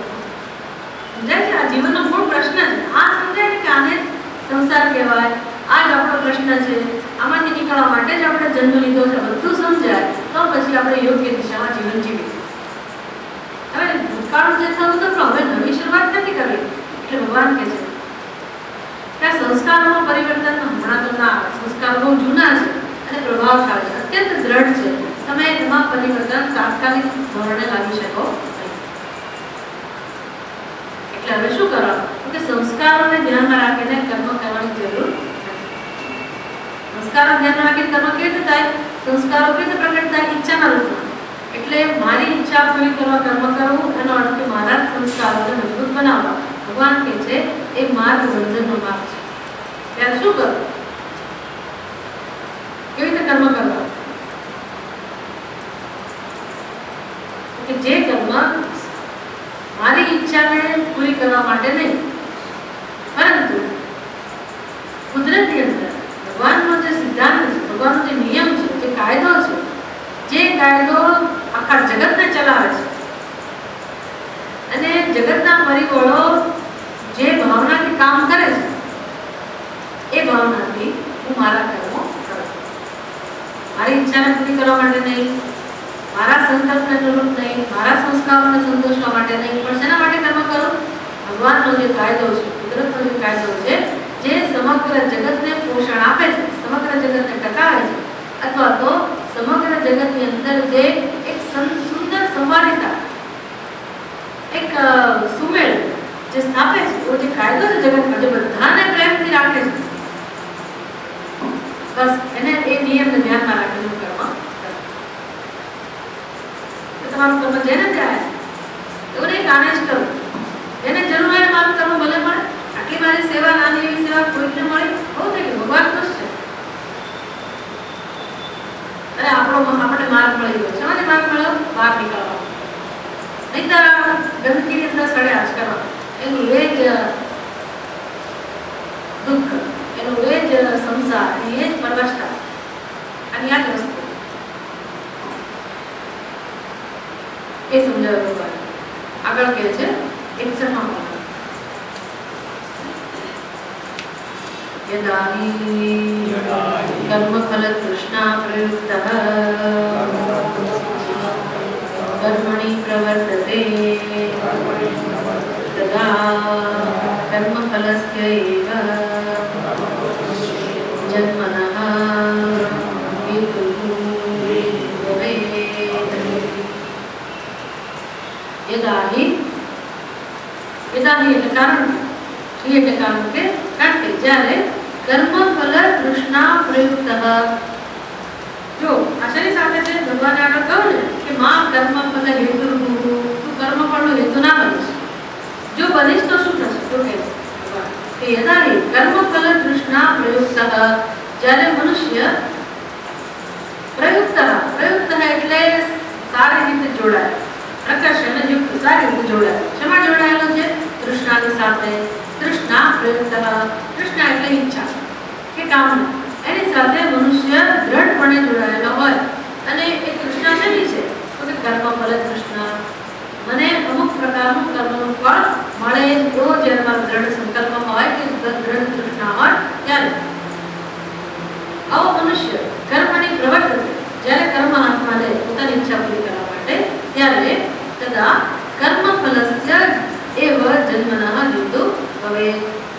[SPEAKER 1] સમજાય છે? આ જીવનનો મૂળ પ્રશ્ન છે. આ સમજાય ને કે આને સંસાર કહેવાય, આ જ આપણો પ્રશ્ન છે. આમાંથી નીકળવા માટે જ આપણે જન્મ લીધો છે. બધું સમજાય તો પછી આપણે યોગ્ય દિશામાં જીવન જીવીશું. હવે ભૂતકાળનું જે થયું તો હવે નવી શરૂઆત નથી કરવી. એટલે ભગવાન કહે છે કે આ સંસ્કારોમાં પરિવર્તન હમણાં તો ના આવે. સંસ્કાર બહુ જૂના છે અને પ્રભાવશાળી છે, અત્યંત દ્રઢ છે. તમે એમાં પરિવર્તન તાત્કાલિક ધોરણે લાવી શકો નહીં. એટલે હવે શું કરવાનું કે સંસ્કારોને ધ્યાનમાં રાખીને કર્મ કરવાની જરૂર નથી. સંસ્કારો ધ્યાન રાખીને કર્મ કેવી રીતે થાય? સંસ્કારો કેવી રીતે પ્રગટ થાય? ઈચ્છાના રૂપમાં. એટલે મારી ઈચ્છા પૂરી કરવા કર્મ કરવું, એનો અર્થ કે મારા સંસ્કારોને મજબૂત બનાવવા. ભગવાન કહે છે એ માર્ગ બંધનનો માર્ગ છે. ત્યારે શું કરવું? કેવી રીતે કર્મ કરવા? કે જે કર્મ મારી ઈચ્છાને પૂરી કરવા માટે નહીં, પરંતુ કુદરતની અંદર ભગવાનનો જે સિદ્ધાંત છે, ભગવાનનો જે નિયમ છે, જે કાયદો છે, જે કાયદો આખા જગતને ચલાવે છે, અને જગતના પરિબળો જે ભાવનાથી કામ કરે છે, એ ભાવનાથી હું મારા કર્મો કરું. મારી ઈચ્છાને પૂરી કરવા માટે નહીં, મારા સંકલ્પને અનુરૂપ નહીં, મારા સંસ્કારોને સંતોષવા માટે નહીં, પણ શેના માટે કર્મ કરું? ભગવાનનો જે કાયદો છે, કુદરતનો જે કાયદો છે, જે સમગ્ર જગતને પોષણ આપે છે, સમગ્ર જગતને ટકાવે છે, અથવા તો સમગ્ર જગતની અંદર જે એક સુંદર સંવાદિતા, એક સુમેળ જે સ્થાપે છે, એવો જે કાયદો છે જગતમાં, જે બધાને પ્રેમથી રાખે છે, બસ એને એ નિયમને ધ્યાનમાં રાખીને કર્મ. તમારું કર્મ જેને જાય એવું નહીં, કાને જ કરવું. જેને જરૂર હોય મારું કર્મ ભલે મળે. આટલી મારી સેવા, નાની એવી સેવા કોઈને મળી, બહુ થઈ ગયું, ભગવાન ખુશ છે. અરે આપણે માર્ગ મળી ગયો. શેનો માર્ગ મળ્યો? બહાર નીકળવાનો. નહીં તો ગંદકીની અંદર સડ્યા જ કરવા. એનું એ જ દુઃખ, એનું એ જ સંસાર, એની એ જ પરવશતા, અને આ જ વસ્તુ એ સમજાવ્યું ભગવાન. આગળ કહે છે 61 યદાનિ કર્મફલ તૃષ્ણા પ્રયુક્તઃ કર્મણિ પ્રવર્તતે તદા કર્મફલસ્યૈવ જન્મનઃ હેતુઃ ભવેत्. યદાની એટલે કારણ શ્રી એટલે કારણ કે કારણ કે જ્યારે કર્મ ફલ તૃષ્ણા પ્રયુક્ત જો આશાની સાથે છે ભગવાને આગળ કહ્યું ને કે માં કર્મ ફલ હેતુ તું કર્મ ફળનો હેતુ ના બનીશ જો બનીશ તો શું થશે તો કે યદાની કર્મ ફલ તૃષ્ણા પ્રયુક્ત જ્યારે મનુષ્ય પ્રયુક્ત એટલે સારી રીતે જોડાય પ્રકાશ અને યુક્ત સારી રીતે જોડાય શેમાં જોડાયેલો છે તૃષ્ણાની સાથે તૃષ્ણા પ્રયુક્ત તૃષ્ણા એટલે ઈચ્છા કે કામના એની સાથે મનુષ્ય દ્રઢપણે જોડાયેલો હોય અને એ તૃષ્ણા શેની છે તો કે કર્મ ફલ તૃષ્ણા મને અમુક પ્રકારનું કર્મનું ફળ મળે તો જ્યારે મારો દ્રઢ સંકલ્પ હોય કે દ્રઢ તૃષ્ણા હોય ત્યારે આવો મનુષ્ય કર્મની પ્રવૃત્તિ જ્યારે કર્મ હાથમાં લે પોતાની ઈચ્છા પૂરી કરવા માટે ત્યારે તદા કર્મ ફલસ્ય એવ જન્મનઃ હેતુ હવે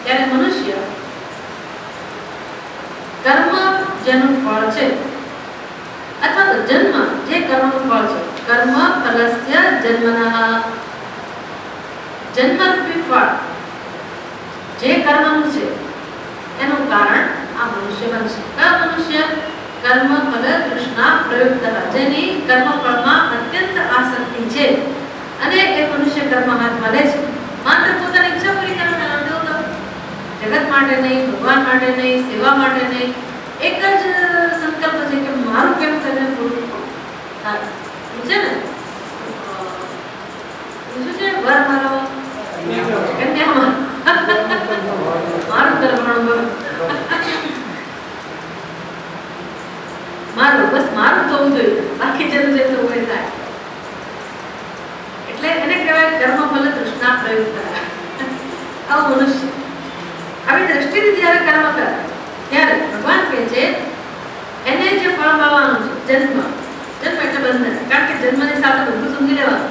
[SPEAKER 1] ત્યારે મનુષ્ય કર્મ જેનું ફળ છે અથવા તો જન્મ જે કર્મનું ફળ છે કર્મ ફલસ્ય જન્મનઃ જન્મરૂપી ફળ જે કર્મનું છે એનું કારણ આ મનુષ્ય બનશે કયા મનુષ્ય કર્મ ફલ તૃષ્ણા પ્રયુક્ત જેની કર્મ ફળમાં અત્યંત આસક્તિ છે અને એ મનુષ્ય કર્મ હાથમાં લે છે માત્ર પોતાની ઈચ્છા પૂરી કરવા માટે જગત માટે નહીં ભગવાન માટે નહીં સેવા માટે નહીં એક જ સંકલ્પ છે કે મારું કેમ કરીને પૂરું થાય છે ને શું છે વર મારો કન્યા મારું કરવાનું મારું બસ મારું થવું જોઈએ બાકી જેનું જે થવું એ થાય એટલે એને કહેવાય કર્મ ફલ તૃષ્ણા પ્રયુક્ત આવું મનુષ્ય આવી દ્રષ્ટિથી જ્યારે કર્મ કરે ત્યારે ભગવાન કહે છે એને જે ફળ પાવાનું છે જન્મ એટલે બંધન કારણ કે જન્મની સાથે બધું સમજી લેવાનું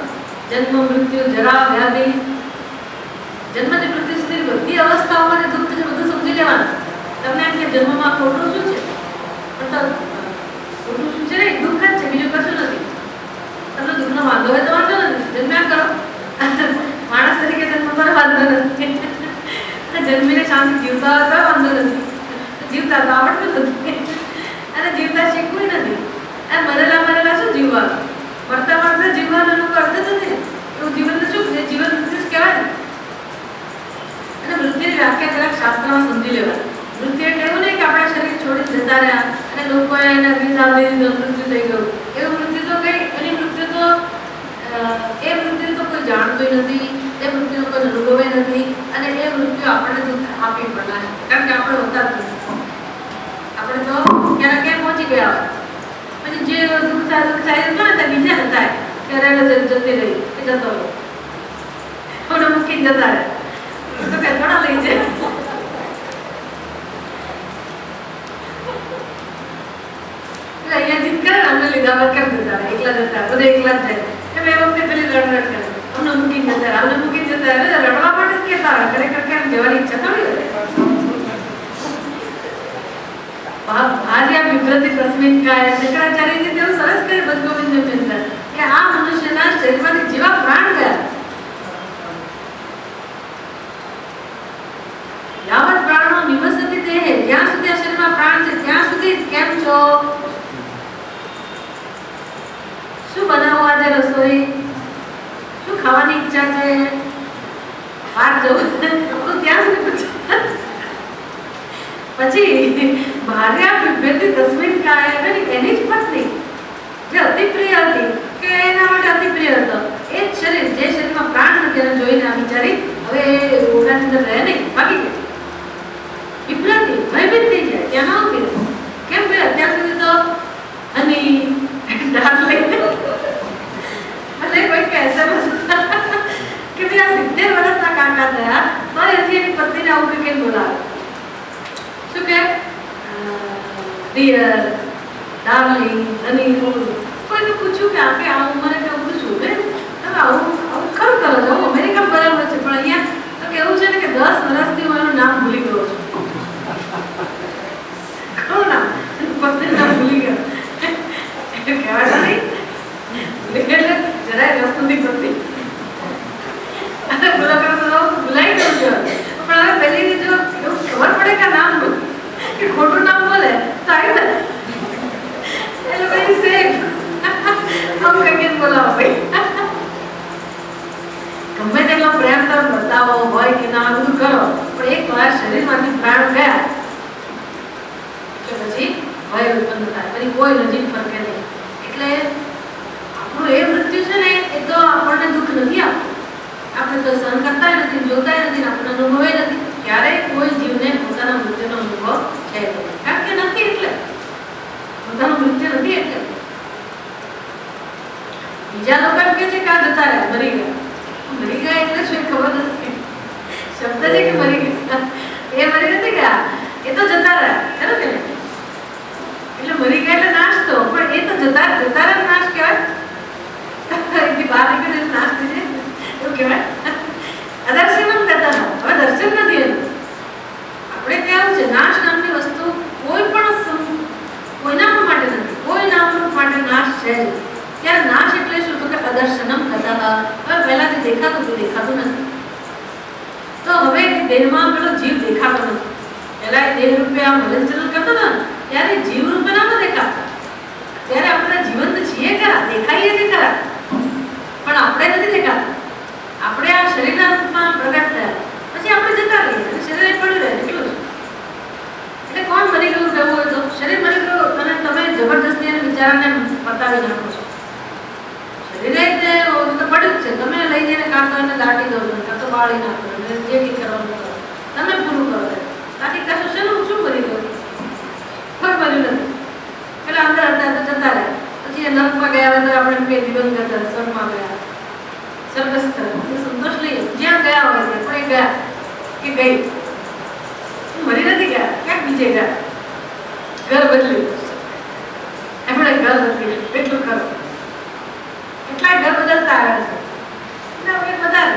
[SPEAKER 1] જન્મ મૃત્યુ જરા વ્યાધિ જન્મથી મૃત્યુ સુધી બધી અવસ્થાઓમાં દુઃખ છે બધું સમજી લેવાનું તમને એમ કે જન્મમાં ખોટું શું છે પણ ખોટું શું છે ને દુઃખ જ છે બીજું કશું નથી તમને દુઃખનો વાંધો હોય તો વાંધો નથી જન્મ્યા કરો માણસ તરીકે જન્મ પર વાંધો નથી જન્મીને શાંતિ જીવતા હોય તો વાંધો નથી જીવતા તો આવડતું નથી અને જીવતા શીખવું નથી અને મરેલા શું જીવવાનું મરતા જીવવાનું એનું અર્થ જ નથી એવું જીવન શું છે જીવન મૃત્યુ કહેવાય ને અને મૃત્યુની વ્યાખ્યા જરાક શાસ્ત્રમાં સમજી લેવાય મૃત્યુ એટલે એવું નહીં કે આપણા શરીર છોડી જતા રહ્યા અને લોકોએ એને મૃત્યુ થઈ ગયું એવું મૃત્યુ તો કઈ એની મૃત્યુ તો એ મૃત્યુ તો કોઈ જાણતું નથી એ મૃત્યુ કોઈ અનુભવે નથી અને એ મૃત્યુ આપણને દુઃખ આપી પડે કારણ કે આપણે હોતા જ નથી આપણે તો ક્યારેક ક્યાં પહોંચી ગયા હોય પછી જે દુઃખ થાય તો ને બીજાને થાય કે રહેલો જતી રહી કે જતો રહો થોડો મૂકીને જતા રહે તો કઈ થોડા લઈ જાય અહીંયા જીત કરે અમને લીધા બાદ કેમ જતા રહે એકલા જતા બધા એકલા જ જાય એ વખતે પેલી રડરડ કરે અમને મૂકીને જતા રહે અમને મૂકીને જતા રહે રડવા માટે જ કહેતા હોય ખરેખર કેમ જવાની ઈચ્છા થોડી હોય ભાર્યા વિભ્રતિ તસ્મિન કાય શંકરાચાર્યજી તેઓ સરસ કહે ભગવંત અંદર કે આ મનુષ્યના શરીરમાંથી જેવા પ્રાણ ગયા યાવત પ્રાણો નિવસતિ દેહ જ્યાં સુધી આ શરીરમાં પ્રાણ છે ત્યાં સુધી કેમ છો શું બનાવો આજે રસોઈ શું ખાવાની ઈચ્છા છે બહાર જવું તો ત્યાં સુધી પછી ભાર્યા વિભ્રતિ તસ્મિન કાય એની જ પત્ની જે અતિ પ્રિય હતી કે એના માટે અતિ પ્રિય હતો એ જ શરીર જે શરીરમાં પ્રાણ નથી એને જોઈને આ બિચારી હવે એ રોગાની અંદર રહે નહીં ભાગી ગઈ વિભ્રતિ ભયભીત થઈ જાય ત્યાં ના ઉભી કેમ કે અત્યાર સુધી તો હની ડાર્લિંગ ભલે કોઈ કહેશે કે ભાઈ આ 70 વર્ષના કાકા થયા તો હજી એની પત્નીને આવું કંઈ બોલાવે શું કે ડિયર ડાર્લિંગ હની કોઈને પૂછ્યું કે આપે આ ઉંમરે કેવું પૂછ્યું ને તમે આવું ખરું કરો છો અમેરિકા બરાબર છે પણ અહીંયા તો કેવું છે ને કે 10 વર્ષથી હું એનું નામ ભૂલી ગયો છું ખરું નામ પત્ની નામ ભૂલી ગયો કહેવાય નહીં એટલે જરાય રસ નથી કરતી અને બોલા કરો જાણ ગયા કે પછી ભય ઉત્પન્ન થાય, પછી કોઈ નજીક ફરકે નહીં. એટલે આપણું એ મૃત્યુ છે ને એ તો આપણને દુઃખ નથી આપતું, આપણે તો સહન કરતા નથી, જોતા નથી, આપણને અનુભવે નથી. ક્યારેય કોઈ જીવને પોતાના મૃત્યુનો અનુભવ છે નહીં, કારણ કે નથી, એટલે પોતાનું મૃત્યુ નથી. એટલે બીજા લોકો એમ કે છે કે આ જતા રહ્યા, મરી ગયા. મરી ગયા એટલે શું ખબર નથી, શબ્દ છે કે મરી ગયા, એ મરી નથી ગયા, એ તો જતા રહ્યા, ખરું કે નહીં? એટલે મરી ગયા એટલે નાશ તો, પણ એ તો જતા રહ્યા નાશ કહેવાય, એથી બહાર નીકળે નાશ થઈ જાય એવું કહેવાય. અદર્શનમ કરતા હવે દર્શન નથી એનું. આપણે કહેવું છે નાશ નામની વસ્તુ કોઈ પણ કોઈના માટે નથી, કોઈ નામ માટે નાશ છે જ. ત્યારે નાશ એટલે શું? તો કે અદર્શનમ કરતા. હવે પહેલાથી દેખાતું હતું, દેખાતું નથી. તો હવે દેહમાં પેલો જીવ દેખાતો નથી. પહેલા એ દેહ રૂપે આમ હલનચલન કરતો હતો ત્યારે જીવ રૂપે ના દેખાતો. ત્યારે આપણે જીવંત છીએ ખરા, દેખાઈએ છીએ ખરા, પણ આપણે નથી દેખાતા. આપણે આ શરીરના રૂપમાં પ્રગટ થયા પછી આપણે જતા રહીએ, શરીર પડ્યું રહે, એટલું જ. એટલે કોણ મરી ગયું જવું હોય તો શરીર મરી ગયું અને તમે જબરજસ્તી એને વિચારને પતાવી નાખો છો. શરીરે તો પડ્યું જ છે, તમે લઈ જઈને કાં તો એને દાટી દો, કાં તો બાળી નાખો, જે કંઈ કરવાનું કરો તમે પૂરું કરો. બાકી કશું શેનું શું કરી ગયું? કોઈ કર્યું નથી. પેલા અંદર હતા તો જતા રહ્યા, પછી એ નર્કમાં ગયા હોય તો આપણે બે દિવસ ગયા, સ્વર્ગમાં ગયા, સ્વર્ગસ્થ સંતોષ લઈએ જ્યાં ગયા હોય છે. પણ એ ગયા કે ગઈ, મરી નથી ગયા, ક્યાંક બીજે ગયા, ઘર બદલ્યું, એમણે ઘર બદલ્યું, એટલું ખરું. કેટલાય ઘર બદલતા આવ્યા છે, એટલે આપણે બધા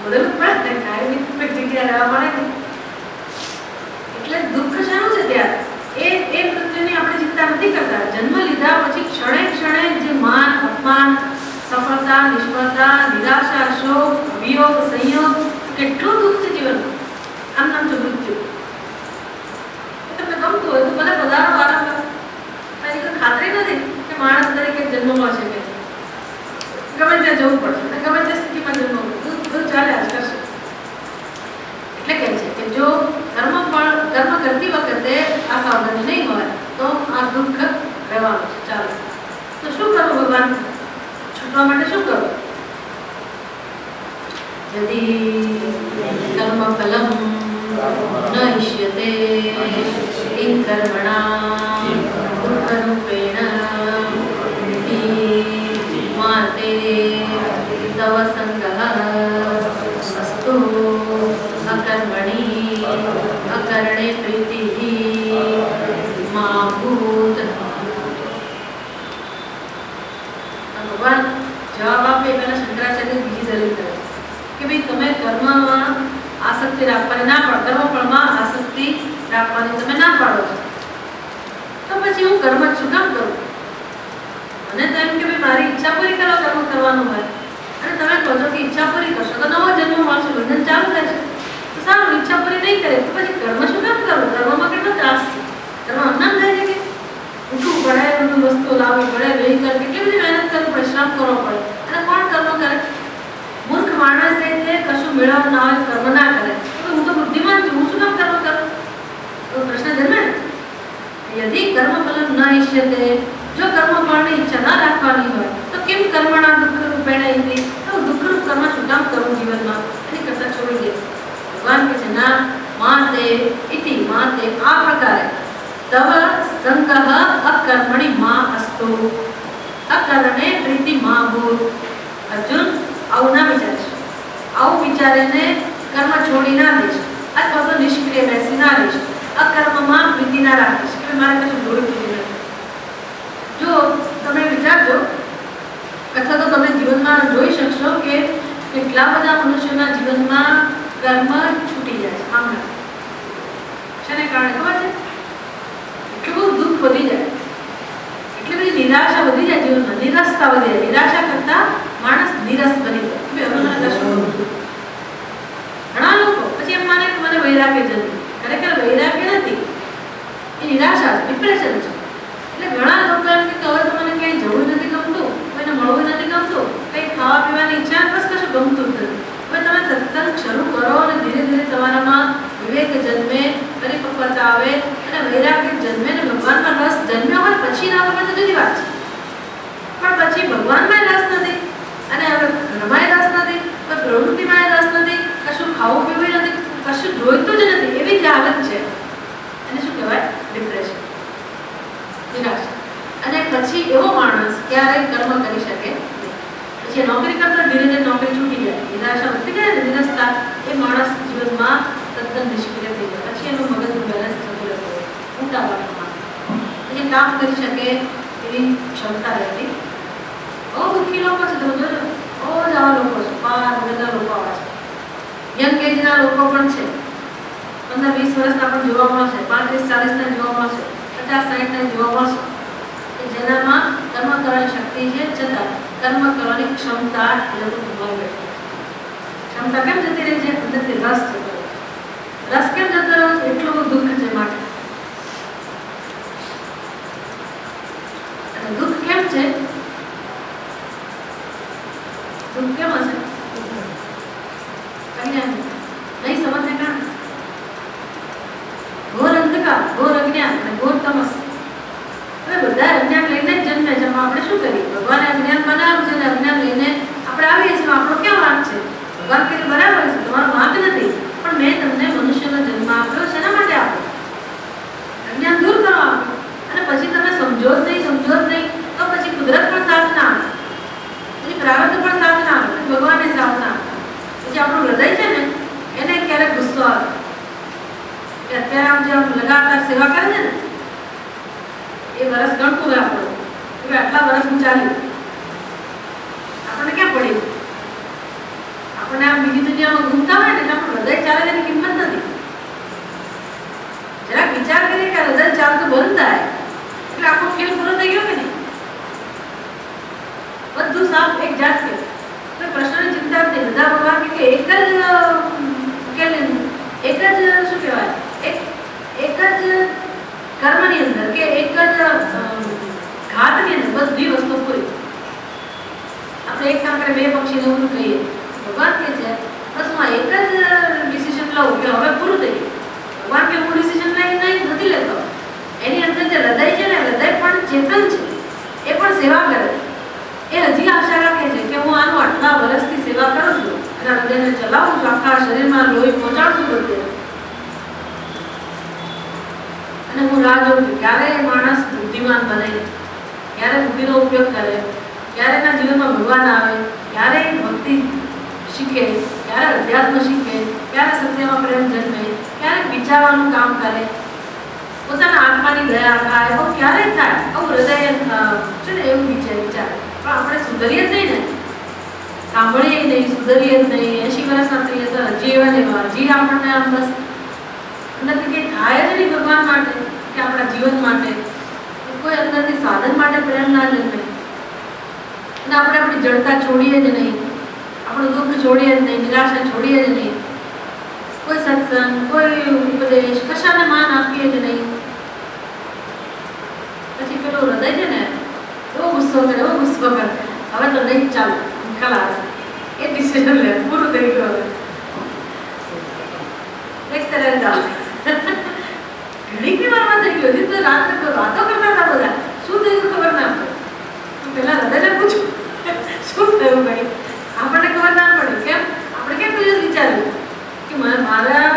[SPEAKER 1] બદલવું પડે ને, કાયમી જગ્યા રહેવા મળે ને. એટલે દુઃખ શાનું છે ત્યારે? એ મૃત્યુની આપણે ચિંતા નથી કરતા. જન્મ લીધા પછી ક્ષણે ક્ષણે જે માન અપમાન, સફળતા નિષ્ફળતા, નિરાશા, શોક, વિયોગ, સંયોગ, કેટલું દુઃખ છે જીવનમાં. આમ નામ છે મૃત્યુ. તમને ગમતું હોય તો ભલે પધારો વારંવાર, એની કોઈ ખાતરી નથી કે માણસ તરીકે જન્મ મળશે કે ગમે ત્યાં જવું પડશે, ગમે તે સ્થિતિમાં જન્મ બધું ચાલ્યા જ કરશે. એટલે કહે છે કે જો કર્મ કરતી વખતે આ સાવધાની નહીં હોય તો આ દુઃખ રહેવાનું છે. ચાલો તો શું કરવું ભગવાન? છૂટવા માટે શું કરવું? યદી કર્મ ફલમ ન ઇષ્યતે ઇન કર્મણા દુઃખરૂપેણ માતે તવ સંગઃ અસ્તુ અકર્મણિ અકરણે પ્રીતિઃ મા ભૂત. ભગવાન જવાબ આપે પહેલા શંકરાચાર્ય બીજી દલીલ કરે કે ભાઈ તમે કર્મમાં આસક્તિ રાખવાની ના પાડો, કર્મફળમાં આસક્તિ રાખવાની તમે ના પાડો છો, તો પછી હું કર્મ જ શું કામ કરું? અને તો એમ કે ભાઈ મારી ઈચ્છા પૂરી કરો કર્મ કરવાનું હોય, અને તમે કહો છો કે ઈચ્છા પૂરી કરશો તો નવો જન્મ મળશે, બંધન ચાલુ થાય છે. તો સારું, ઈચ્છા પૂરી નહીં કરે તો પછી કર્મ શું કામ કરવું? કર્મમાં કેટલો ત્રાસ છે. કર્મ અજ્ઞાન થાય છે કે ઉઠવું પડે, બધું વસ્તુ લાવવી પડે, વેહી કરે, કેટલી બધી મહેનત કરવી પડે, શ્રમ કરવો પડે. અને કોણ કર્મ કરે? મૂર્ખ માણસ એ કશું મેળવવા ના હોય કર્મ ના કરે. હું તો બુદ્ધિમાન છું, હું શું કામ કર્મ કરું? તો પ્રશ્ન જન્મે ને. યદી કર્મ ફલમ ન ઇષ્યતે, જો કર્મ ફળની ઈચ્છા ના રાખવાની હોય તો કેમ કર્મણા દુઃખ રૂપેણ ઇતિ, તો દુઃખરૂપ કર્મ શું કામ કરવું જીવનમાં? એની કરતા છોડી દે. ભગવાન કહે છે ના, માતે ઇતિ માતે આ પ્રકારે તવ સંગઃ અકર્મણિ મા અસ્તુ અકરણે પ્રીતિ મા ભૂત. અર્જુન આવું ના વિચારશે, આવું વિચારીને કર્મ છોડી ના દઈશ, અથવા તો નિષ્ક્રિય બેસી ના રહીશ, અકર્મમાં પ્રીતિ ના રાખીશ કે મારે કશું જોડું નથી. જો તમે વિચારજો અથવા તો તમે જીવનમાં જોઈ શકશો કે કેટલા બધા મનુષ્યોના જીવનમાં કર્મ છૂટી જાય છે. આમના શેને કારણે ખબર છે? એટલું બધું દુઃખ વધી જાય, એટલી બધી નિરાશા વધી જાય જીવનમાં, નિરસતા વધી જાય. નિરાશા કરતા માણસ નિરસ બની જાય. ઘણા લોકો પછી એમ માને કે મને વૈરાગ્ય જલ્દી, ખરેખર વૈરાગ્ય નથી, એ નિરાશા છે, ડિપ્રેશન છે. એટલે ઘણા લોકો એમ કે હવે તો મને ક્યાંય જવું નથી ગમતું, કોઈને મળવું નથી ગમતું, કંઈ ખાવા પીવાની ઈચ્છા બસ કશું ગમતું જ નથી. હવે તમે સત્સંગ શરૂ કરો અને ધીરે ધીરે તમારામાં વિવેક આવે અને વૈરાગ્ય જન્મે ને ભગવાનમાં રસ જન્મ્યો હોય પછી ના આવે તો જુદી વાત છે, પણ પછી ભગવાનમાં રસ નથી અને હવે ઘરમાં રસ નથી, કોઈ પ્રવૃત્તિમાં રસ નથી, કશું ખાવું પીવું નથી, કશું જોઈતું જ નથી, એવી જ હાલત છે. એને શું કહેવાય? ડિપ્રેશન, નિરાશા. અને પછી એવો માણસ ક્યારેય કર્મ કરી શકે નહીં. પછી નોકરી કરતા ધીરે ધીરે નોકરી છૂટી જાય, નિરાશા વધતી જાય ને નિરસ્તા, એ માણસ જીવનમાં તદ્દન નિષ્ક્રિય થઈ જાય. પછી એનું મગજનું બેલેન્સ થતું રહેતું હોય, ઊંડા વાળામાં પછી કામ કરી શકે એવી ક્ષમતા રહેતી. બહુ દુઃખી લોકો છે, તમે જોજો, બહુ જ આવા લોકો છે, બાર બધા લોકો આવા છે. યંગ એજના લોકો પણ છે, 15-20 વર્ષના પણ જોવા મળશે, 35-40ના જોવા મળશે, 50-60ના જોવા મળશે, કે જેનામાં કર્મ કરવાની શક્તિ છે છતાં કર્મ કરવાની ક્ષમતા એ લોકો ગુમાવી બેઠા. ક્ષમતા કેમ જતી રહી છે? અંદરથી રસ જતો રહે. રસ કેમ જતો રહ્યો? એટલું બધું દુઃખ છે માટે. અને દુઃખ કેમ છે? દુઃખ કેમ હશે? અજ્ઞાન નહીં સમજને કારણે. ઘોર અંધકાર, ઘોર અજ્ઞાન અને ઘોર તમસ. હવે બધા અજ્ઞાન લઈને જ જન્મે છે. આપણે શું કરીએ? ભગવાને અજ્ઞાન બનાવ્યું છે અને અજ્ઞાન લઈને આપણે આવીએ છીએ. આપણો ક્યાં વાંક છે? ભગવાન કીધું બરાબર છે, તમારો વાંક નથી, પણ મેં તમને મનુષ્યનો જન્મ આપ્યો છે, એના માટે આપ્યો, અજ્ઞાન દૂર કરવા આપ્યો. અને પછી તમે સમજો જ નહીં તો પછી કુદરત પણ સાથ ના આપે, પછી પ્રારબ્ધ પણ સાથ ના આપે, ભગવાને સાથ ના આપે. પછી આપણું હૃદય છે ને, એને ક્યારેક ગુસ્સો આવે કે અત્યારે આમ જે લગાતાર સેવા કરે છે ને, એ વર્ષ ગણતું હોય આપણું કે આટલા વર્ષ હું ચાલ્યું, આપણને ક્યાં પડ્યું? આપણને આમ બીજી દુનિયામાં ઘૂમતા હોય ને, આપણું હૃદય ચાલે તેની કિંમત નથી. જરાક વિચાર કરીએ કે હૃદય ચાલતું બંધ થાય એટલે આખો ખેલ પૂરો થઈ ગયો કે નહીં? બધું સાફ એક જાત કે કોઈ પ્રશ્નની ચિંતા નથી. બધા ભગવાન કે એક જ શું કહેવાય, એક જ કર્મની અંદર કે એક જ ઘાતની અંદર બધી વસ્તુ પૂરી. આપણે એક કામ કરે, બે પક્ષીને એવું કહીએ, ભગવાન કે છે બસ હું એક જ ડિસિઝન લઉં કે હવે પૂરું થઈ ગયું. ભગવાન કે હું ડિસિઝન નથી લેતો. એની અંદર જે હૃદય છે ને, હૃદય પણ ચેતન છે, એ પણ સેવા કરે. એ હજી આશા રાખે છે કે હું આનું આટલા વર્ષથી સેવા કરું છું, એના હૃદયને ચલાવું છું, આખા શરીરમાં લોહી પહોંચાડું છું બધે, અને હું રાહ જોઉં છું ક્યારે એ માણસ બુદ્ધિમાન બને, ક્યારે બુદ્ધિનો ઉપયોગ કરે, ક્યારે એના જીવનમાં ભગવાન આવે, ક્યારે ભક્તિ શીખે, ક્યારે અધ્યાત્મ શીખે, ક્યારે સત્યમાં પ્રેમ જન્મે, ક્યારે વિચારવાનું કામ કરે, પોતાના આત્માની દયા થાય. આવું ક્યારે થાય? આવું હૃદય છે ને એવું વિચારે. પણ આપણે સુધરીએ જ નહીં ને, સાંભળીએ નહીં, સુધરીએ જ નહીં. 80 વર્ષના થઈએ તો હજી એવા ને એવા, હજી આપણને આમ બસ અંદરથી કંઈ થાય જ નહીં ભગવાન માટે કે આપણા જીવન માટે. કોઈ અંદરથી સાધન માટે પ્રેમ ના જન્મે. અને આપણે આપણી જડતા છોડીએ જ નહીં, આપણું દુઃખ છોડીએ જ નહીં, નિરાશા છોડીએ જ નહીં, કોઈ સત્સંગ, કોઈ ઉપદેશ, કશાને માન આપીએ જ નહીં. પછી પેલું હૃદય છે ને એવો ગુસ્સો કરે, હવે તો નહીં ચાલુ, ખલાસ, એ ડિસિઝન લે, પૂરું થઈ ગયું. હવે એક તરફ જાઓ. ઘણી વારમાં થઈ ગયું, હજી તો રાત્રે વાતો કરતા હતા બધા, શું થયું ખબર ના પડે. પેલા હૃદયને પૂછું શું થયું ભાઈ, આપણને ખબર ના પડે. કેમ? આપણે કેમ કોઈ વિચાર્યું કે મારા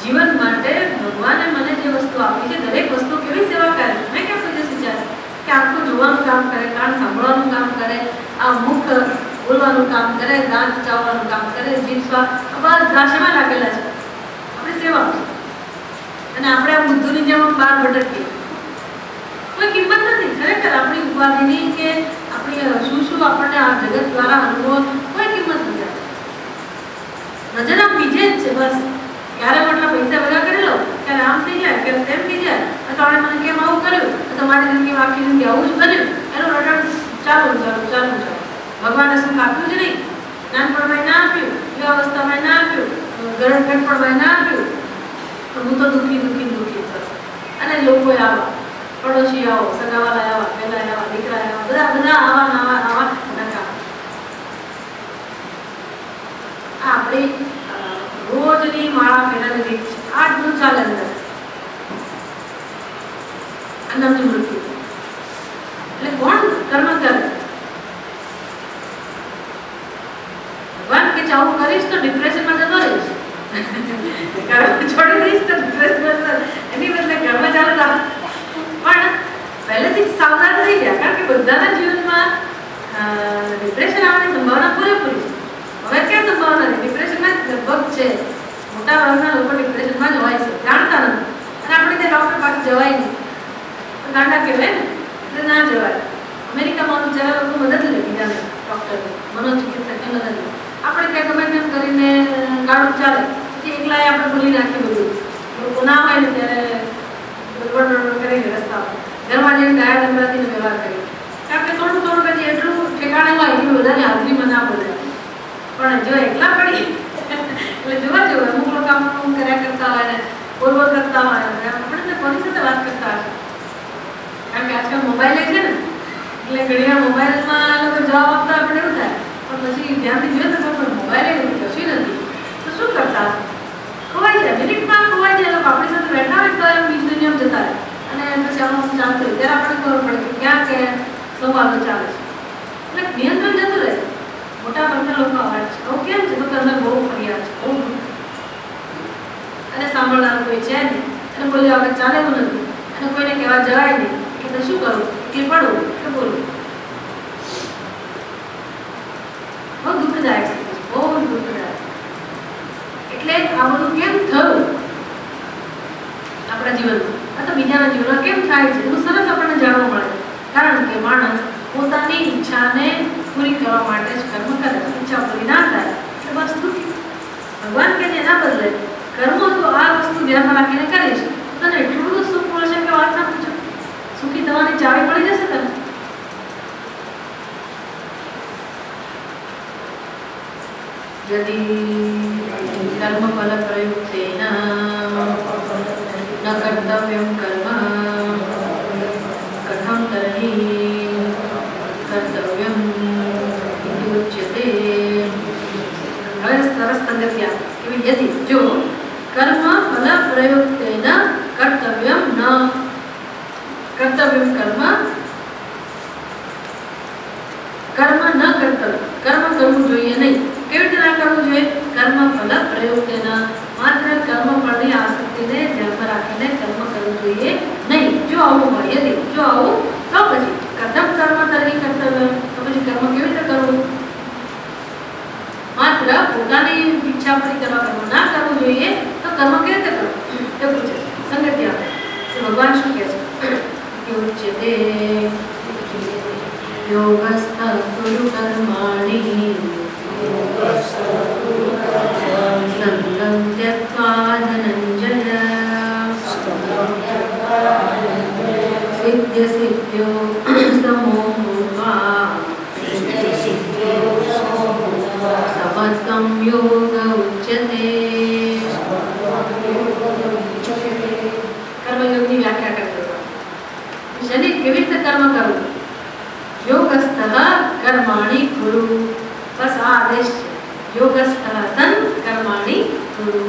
[SPEAKER 1] જીવન માટે ભગવાને મને જે વસ્તુ આપી છે, દરેક વસ્તુ કેવી સેવા કરે. મેં કેમ કોઈ વિચાર્યું કે આંખો જોવાનું કામ કરે, કાન સાંભળવાનું કામ કરે, આ મુખ બોલવાનું કામ કરે, દાંત ચાવવાનું કામ કરે, જીભ બધા શેમાં લાગેલા છે? આપણી સેવા. અને આપણે આ બુદ્ધુની જેમ બહાર ભટકીએ, કોઈ કિંમત નથી ખરેખર આપણી ઉપાધિની કે આપણી શું આપણને આ જગત દ્વારા અનુભવ, કોઈ કિંમત નથી. નજર આમ બીજે જ છે બસ. ક્યારે આટલા પૈસા ભેગા કરી લો, ક્યારે આમ થઈ જાય, ક્યારે તેમ થઈ જાય, અથવા મને કેમ આવું કર્યું, તમારી જિંદગીમાં આખી જિંદગી આવું જ બન્યું, એનું રટણ ચાલુ. ભગવાને સુખ આપ્યું જ નહીં, નાનપણમાં ના આપ્યું, યુવાવસ્થામાં ના આપ્યું, ગરડપણમાં ના આપ્યું, હું તો દુઃખી થશે. અને લોકો આવા, પડોશી આવો, સગાવાલા આવા, પહેલા આવા, દીકરા આવા, બધા આવા નકા. આપણી રોજની માળા ફેરવવી છે, આટલું ચાલે અંદર. માનવનું મૃત્યુ. એટલે કોણ કર્મ કરે? ભગવાન કે આવું કરીશ તો ડિપ્રેશનમાં જતો રહીશ, કર્મ છોડી દઈશ તો ડિપ્રેશનમાં જતો. એની બદલે કર્મ ચાલુ રાખ. પણ પહેલેથી જ સાવધાન થઈ ગયા, કારણ કે બધાના જીવનમાં ડિપ્રેશન આવવાની સંભાવના પૂરેપૂરી છે. હવે કેમ સંભાવના નથી? ડિપ્રેશનમાં જ લગભગ છે. મોટા ભાગના લોકો ડિપ્રેશનમાં જ હોય છે, જાણતા નથી. અને આપણે ત્યાં ડૉક્ટર પાસે જવાય નહીં, તો ગાંડા કહેવાય ને, એટલે ના જવાય. અમેરિકામાં બિચારા લોકો મદદ લે બીજાને, ડૉક્ટર મનોચિકિત્સકની મદદ લે. આપણે ત્યાં ગમે તેમ કરીને ગાડું ચાલે, પછી એકલા આપણે ભૂલી નાખીએ બધું. લોકો ના હોય ને ત્યારે ગડબડ કરીને રસ્તા ઘરમાં જઈને ગાયા દંડાતીને વ્યવહાર કરીએ. કારણ કે થોડું થોડું પછી એટલું ઠેકાણે હોય એટલું બધાની હાજરીમાં ના બોલે. પણ જો એકલા પડી એટલે જોવા જેવું, અમુક લોકો આમ કર્યા કરતા હોય ને બોલબોલ કરતા હોય, આપણે કોની સાથે વાત કરતા હશે? કારણ કે આજકાલ મોબાઈલ છે ને, એટલે ઘણી વાર મોબાઈલમાં લોકો જવાબ આપતા આપણે એવું થાય, પણ પછી ધ્યાનથી જોઈએ તો પણ મોબાઈલ એવું કશું નથી. તો શું કરતા હશે? ખોવાઈ જાય, મિનિટમાં ખોવાઈ જાય. લોકો આપણી સાથે બેઠા હોય તો એમ બીજી દુનિયામાં જતા રહે, અને પછી આમાં ચાલતું હોય ત્યારે આપણે ખબર પડે કે ક્યાં ક્યાં સંવાદો ચાલે છે. એટલે નિયંત્રણ જતું રહે. મોટા ભાગના લોકો અવાજ છે. આવું કેમ છે? તો કે અંદર બહુ ફરિયાદ છે, બહુ, અને સાંભળનારું કોઈ છે નહીં, અને બોલ્યા વગર ચાલે એવું નથી, અને કોઈને કહેવા જવાય નહીં. એટલે શું કરવું? એકલી પડવું કે બોલવું? બહુ દુઃખદાયક છે, બહુ દુઃખદાયક. એટલે આ બધું કેમ થયું આપણા જીવનમાં, આ તો બીજાના જીવનમાં કેમ થાય છે એનું સરસ આપણને જાણવા મળે. કારણ કે માણસ પોતાની ઈચ્છાને પૂરી કરવા માટે જ કર્મ કરે. ઈચ્છા પૂરી ના થાય એટલે બસ દુઃખી. ભગવાન કે એના બદલે કર્મ તો આ વસ્તુ ધ્યાનમાં રાખીને કરીશ, તને એટલું બધું સુખ મળશે કે વાત ના પૂછો. સુખી થવાની ચાવી મળી જશે તને. यदि कर्म फल प्रयुक्तेन न कर्तव्यं कर्म कथं तर्हि कर्तव्यम् इति उच्यते. હવે સરસ સંગતિ આપે કે યદિ જો કર્મ ફલ પ્રયુક્તેન કર્તવ્યમ ન કર્તવ્યમ કર્મ કર્મ ન કર્તવ્ય, કર્મ કરવું જોઈએ નહીં. કેવી રીતે ના કરવું જોઈએ? કર્મ ફલ પ્રયુક્તેન, માત્ર કર્મ ફળની આસક્તિને ધ્યાનમાં રાખીને કર્મ કરવું જોઈએ નહીં. જો આવું હોય, યદિ જો આવું, તો પછી કથમ કર્મ તર્હિ કર્તવ્ય, તો પછી કર્મ કેવી રીતે કરવું? માત્ર પોતાની ઈચ્છા પૂરી કરવા કર્મ ના કરવું જોઈએ, તો કર્મ કેવી રીતે કરવું? એ પૂછે સંગતિ આપે. ભગવાન શું કહે છે? ઉચ્યતે યોગસ્થ કુરુ કર્માણિ સંગમ ત્યક્ત્વા ધનંજય સિદ્ધ સિદ્ધ્યો સમો ભૂત્વા સમત્વં યોગ ઉચ્યતે. કર્મયોગની વ્યાખ્યા કરતો શરીર કેવી રીતે કર્મ કરવું? યોગસ્થ કર્માણિ કુરુ, બસ આ આદેશ છે. યોગસ્થ સન કર્માણિ કુરુ,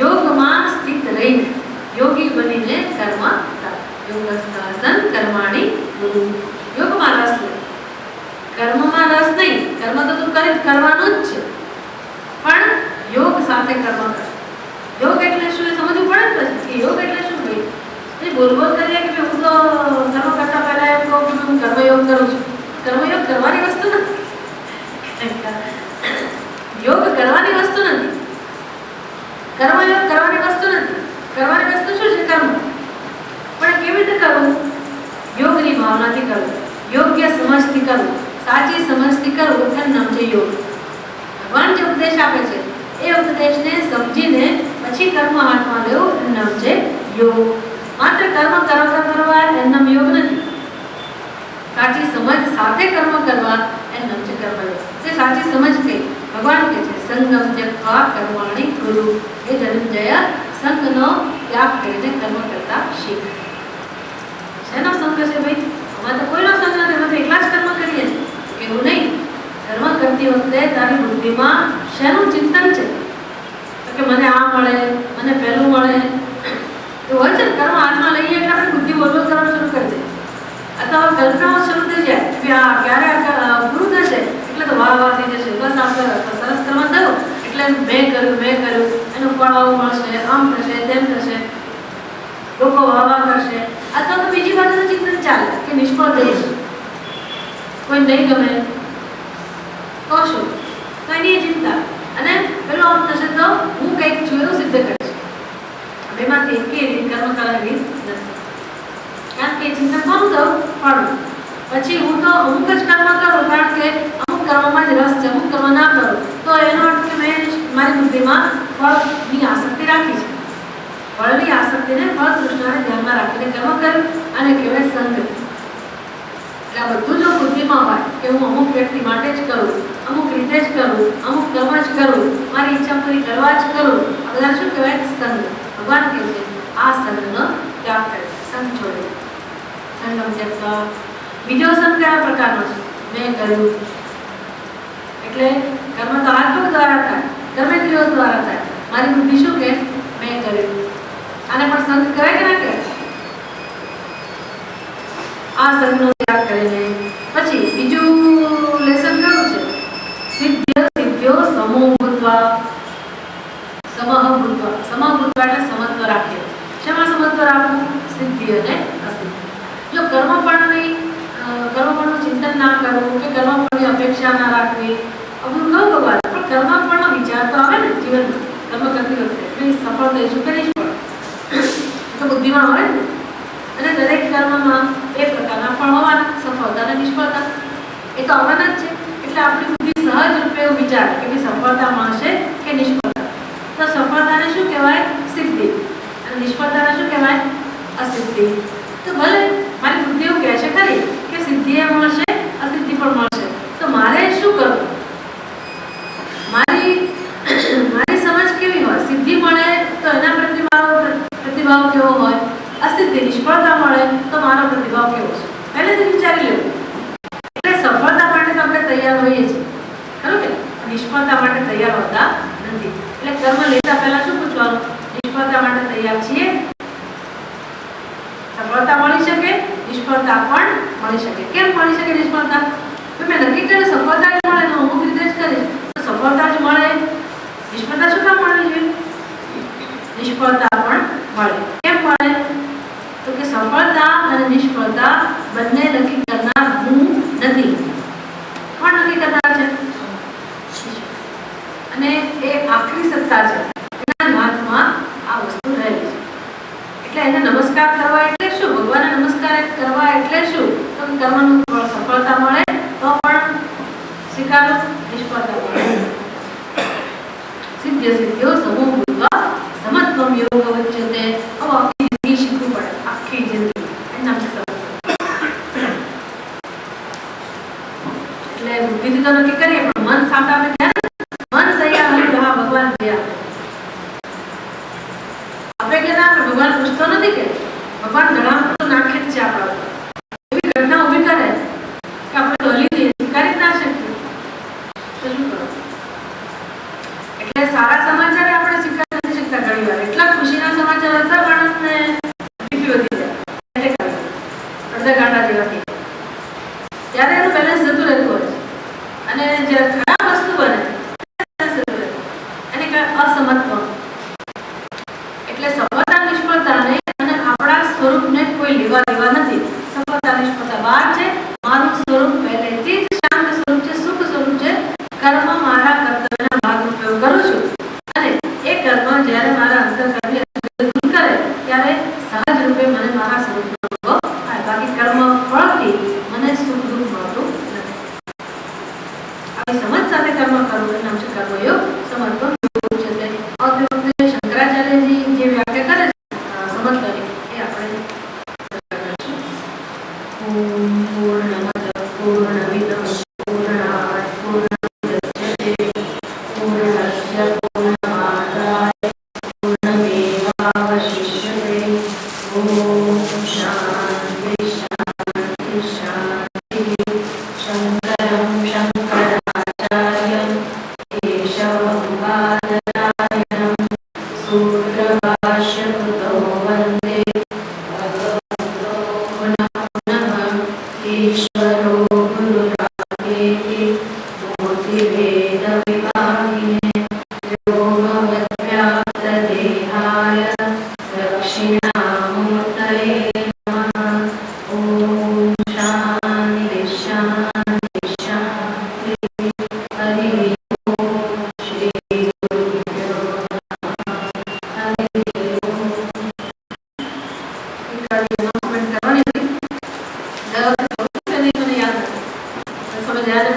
[SPEAKER 1] યોગમાં સ્થિત રહીને, યોગી બનીને કર્મ કર. યોગસ્થ સન કર્માણિ કુરુ, યોગમાં રસ લે. કર્મમાં રસ નહીં, કર્મ તો તું કરવાનું જ છે, પણ યોગ સાથે કર્મ કર. યોગ એટલે શું એ સમજવું પડે ને પછી કે યોગ એટલે શું? ભાઈ એ બોલ કરીએ કે હું તો કર્મ કરતા પહેલા એમ કહું કે હું કર્મયોગ કરું છું. કર્મયોગ કરવાની વસ્તુ નથી, યોગ કરવાની વસ્તુ નથી, કર્મયોગ કરવાની વસ્તુ નથી. કરવાની વસ્તુ શું છે? કર્મ. પણ કેવી રીતે કરવું? યોગની ભાવનાથી કરવું, યોગ્ય સમજથી કરવું, સાચી સમજથી કરવું, એનું નામ છે યોગ. ભગવાન જે ઉપદેશ આપે છે એ ઉપદેશને સમજીને પછી કર્મ હાથમાં લેવું, એનું નામ છે યોગ. માત્ર કર્મ કરવા એનું નામ યોગ નથી. સાચી સમજ સાથે કર્મ કરવા એનું નામ છે કર્મયોગ. તે સાચી સમજ કઈ? ભગવાન કહે છે સંગમ ત્યક્ત્વા કર્માણિ કુરુ. એ ધનંજય સંગનો ત્યાગ કરીને કર્મ કરતા શીખ. શેનો સંગ છે ભાઈ? અમારે તો કોઈનો સંગ નથી, અમે તો એકલા જ કર્મ કરીએ છીએ. એવું નહીં. કર્મ કરતી વખતે તારી બુદ્ધિમાં શેનું ચિંતન છે? તો કે મને આ મળે, મને પેલું મળે. એવું હોય છે ને, કર્મ હાથમાં લઈએ એટલે આપણે બુદ્ધિ બોલબોલ કરવાનું શરૂ વાહ થઈ જશે. બસ આપણે સરસ કર્મ થયું એટલે મેં કર્યું એનું ફળ આવું મળશે, આમ થશે, તેમ થશે, લોકો વાહ કરશે. અથવા તો બીજી બાજુનું ચિંતન ચાલે કે નિષ્ફળ જઈશ, કોઈ નહીં ગમે તો શું, તો એની ચિંતા. અને પેલું આમ થશે તો હું કંઈક છું એવું સિદ્ધ કરીશ. બેમાંથી એકેય રીત કર્મ કરવાની નથી, કારણ કે ચિંતન કોનું થયું? ફળ. પછી હું તો અમુક જ કર્મ કરું કારણ કે અમુક કર્મમાં જ રસ છે, અમુક કર્મ ના કરું તો એનો અર્થ કે મેં મારી બુદ્ધિમાં ફળની આસક્તિ રાખી છે. ફળની આસક્તિને, ફળ તૃષ્ણાને ધ્યાનમાં રાખીને કર્મ કર્યું અને કહેવાય સંગ. એટલે આ બધું જો બુદ્ધિમાં હોય કે હું અમુક વ્યક્તિ માટે જ કરું, અમુક રીતે જ કરું, અમુક કર્મ જ કરું, મારી ઈચ્છા પૂરી કરવા જ કરું, આ બધા શું કહેવાય? સંગ. ભગવાન કહે છે આ સંગનો ત્યાગ કરે, સંગ છોડે. સંગમ ત્યક્ત્વા. બીજો સંગ કયા પ્રકારનો છે? મેં કર્યું. એટલે કર્મ તો હાથ દ્વારા થાય, કર્મેન્દ્રિયો દ્વારા થાય. મારી બુદ્ધિ શું કે? મેં કર્યું. આને પણ સંગ કહેવાય કે ના કહેવાય? આ સંગનો ત્યાગ કરીને પછી બીજું લેસન કયું છે? સિદ્ધ્યો સમો ભૂત્વા. સમહ ભૂત્વા. સમહ ભૂત્વા એટલે સમત્વ રાખે. શેમાં સમત્વ રાખવું? સિદ્ધિ અને અસિદ્ધિ. જો કર્મફળનું ચિંતન ના કરવું કે કર્મફળની અપેક્ષા ના રાખવી, અબું કહું ભગવાન, પણ કર્મફળનો વિચાર તો આવે ને જીવનમાં. કર્મ કરતી વખતે સફળ થઈશું કે નિષ્ફળ તો બુદ્ધિમાં આવે ને. અને દરેક કર્મમાં બે પ્રકારના ફળ હોવાના, સફળતા અને નિષ્ફળતા. એ તો આવવાના જ છે. એટલે આપણી બુદ્ધિ સહજ રૂપે એવું વિચારે કે સફળતા મળશે કે નિષ્ફળતા. તો સફળતાને શું કહેવાય? સિદ્ધિ. અને નિષ્ફળતાને શું કહેવાય? અસિદ્ધિ. તો ભલે મારી બુદ્ધિ એવું કહે છે ખરી કે સિદ્ધિ એ મળશે, અસિદ્ધિ પણ મળશે, તો મારે શું કરવું? મારી સમજ કેવી હોય? સિદ્ધિ મળે તો એના પ્રત્યે મારો પ્રતિભાવ કેવો હોય? અસિદ્ધિ, નિષ્ફળતા મળે તો મારો પ્રતિભાવ કેવો છે? પહેલેથી વિચારી લેવું. એટલે સફળતા માટે તો આપણે તૈયાર હોઈએ છીએ, ખરું કે? નિષ્ફળતા માટે તૈયાર હોતા નથી. એટલે કર્મ લેતા પહેલા શું પૂછવાનું? નિષ્ફળતા માટે તૈયાર છીએ? સફળતા મળી શકે, નિષ્ફળતા પણ મળી શકે. કેમ મળી શકે નિષ્ફળતા? મેં નક્કી કર્યું સફળતા જ મળે તો અમુક રીતે જ કરીશ, તો સફળતા જ મળે. નિષ્ફળતા શું કામ મળવી જોઈએ? નિષ્ફળતા પણ મળે. કેમ મળે? તો કે સફળતા અને નિષ્ફળતા બંને નક્કી કરનાર હું નથી. કોણ નક્કી કરનાર છે? અને એ આખરી સત્તા છે, એના હાથમાં આ વસ્તુ રહેલી છે. એટલે એને નમસ્કાર કરવા એટલે શું? ભગવાનને નમસ્કાર કરવા એટલે શું? તો કર્મનું ફળ સફળતા મળે તો પણ સ્વીકારો, નિષ્ફળતા મળે. સિદ્ધ્યો સમો ભૂત્વા સમત્વમ યોગ વચ્ચતે. હવે આખી જિંદગી શીખવું પડે, આખી જિંદગી. એના એટલે બુદ્ધિથી તો નક્કી કરીએ પણ મન સાથ આપે ત્યારે મન તૈયાર હોય તો હા ભગવાન તૈયાર. આપણે કે ના ભગવાન પૂછતો નથી કે ભગવાન ઘણા તો નાખે જ છે આપણા ઉપર. એવી ઘટના ઊભી કરે કે આપણે હલી દઈએ, સ્વીકારી જ ના શકીએ તો શું કરો? એટલે સારા સમાચાર આપણે સ્વીકારી નથી શકતા ઘણી વાર. એટલા ખુશીના સમાચાર હતા માણસને બીપી વધી જાય, અડધા ગાંડા જેવા થઈ જાય. ત્યારે એનું બેલેન્સ જતું રહેતું હોય છે. અને જ્યારે ખરાબ વસ્તુ બને એને કહેવાય અસમત્વ. એટલે સફળતા નિષ્ફળતાને અને આપણા સ્વરૂપને કોઈ લેવા દેવા નથી. સફળતા નિષ્ફળતા બહાર છે. મારું સ્વરૂપ પહેલેથી જ શાંત સ્વરૂપ છે, સુખ સ્વરૂપ છે. કર્મ મારા કર્તવ્યના ભાગરૂપે હું કરું છું અને એ કર્મ જ્યારે મારા અંતઃકરણને દૂર કરે ત્યારે સહજ રૂપે મને મારા સ્વરૂપનો અનુભવ થાય. બાકી કર્મ ફળથી મને સુખ દુઃખ મળતું નથી. આવી સમજ સાથે કર્મ કરવું એનું નામ છે કર્મયોગ. સમત્વમ યોગ છે. તે વખતે શંકરાચાર્યજી જે વ્યાખ્યા કરે છે સમત્વની એ આપણે ઓમ પૂર્ણમદ પૂર્ણમિદં પૂર્ણાત પૂર્ણમુદચ્યતે પૂર્ણસ્ય પૂર્ણમાદાય પૂર્ણમેવાવશિષ્યતે. ઓમ શાંતિ શાંતિ શાંતિ. શંકરમ શંકરાચાર્યમ કેશવમ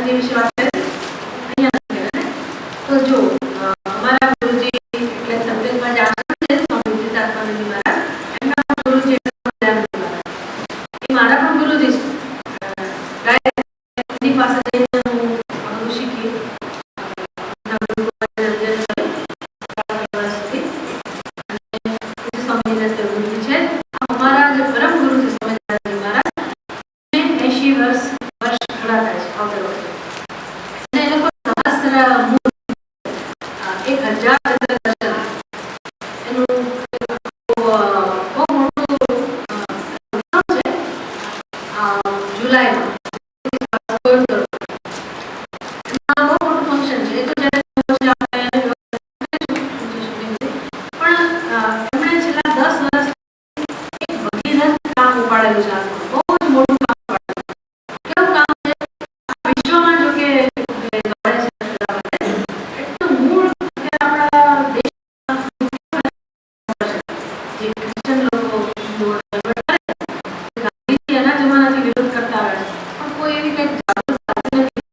[SPEAKER 1] સ્વામીજી વિશે વાત કરી અહીંયા નથી ને. તો જો અમારા ગુરુજી એટલે સત્યમાં જે આશ્રમ છે સ્વામી ચિત્તાનંદજી મહારાજ એમના ગુરુજી દયાનંદજી મહારાજ એ મારા પણ ગુરુજી છે. એમની પાસે જઈને હું ઘણું શીખી. અમારા જે પરમ ગુરુ છે સ્વામી મહારાજ 80 વર્ષ ઘણા થાય છે.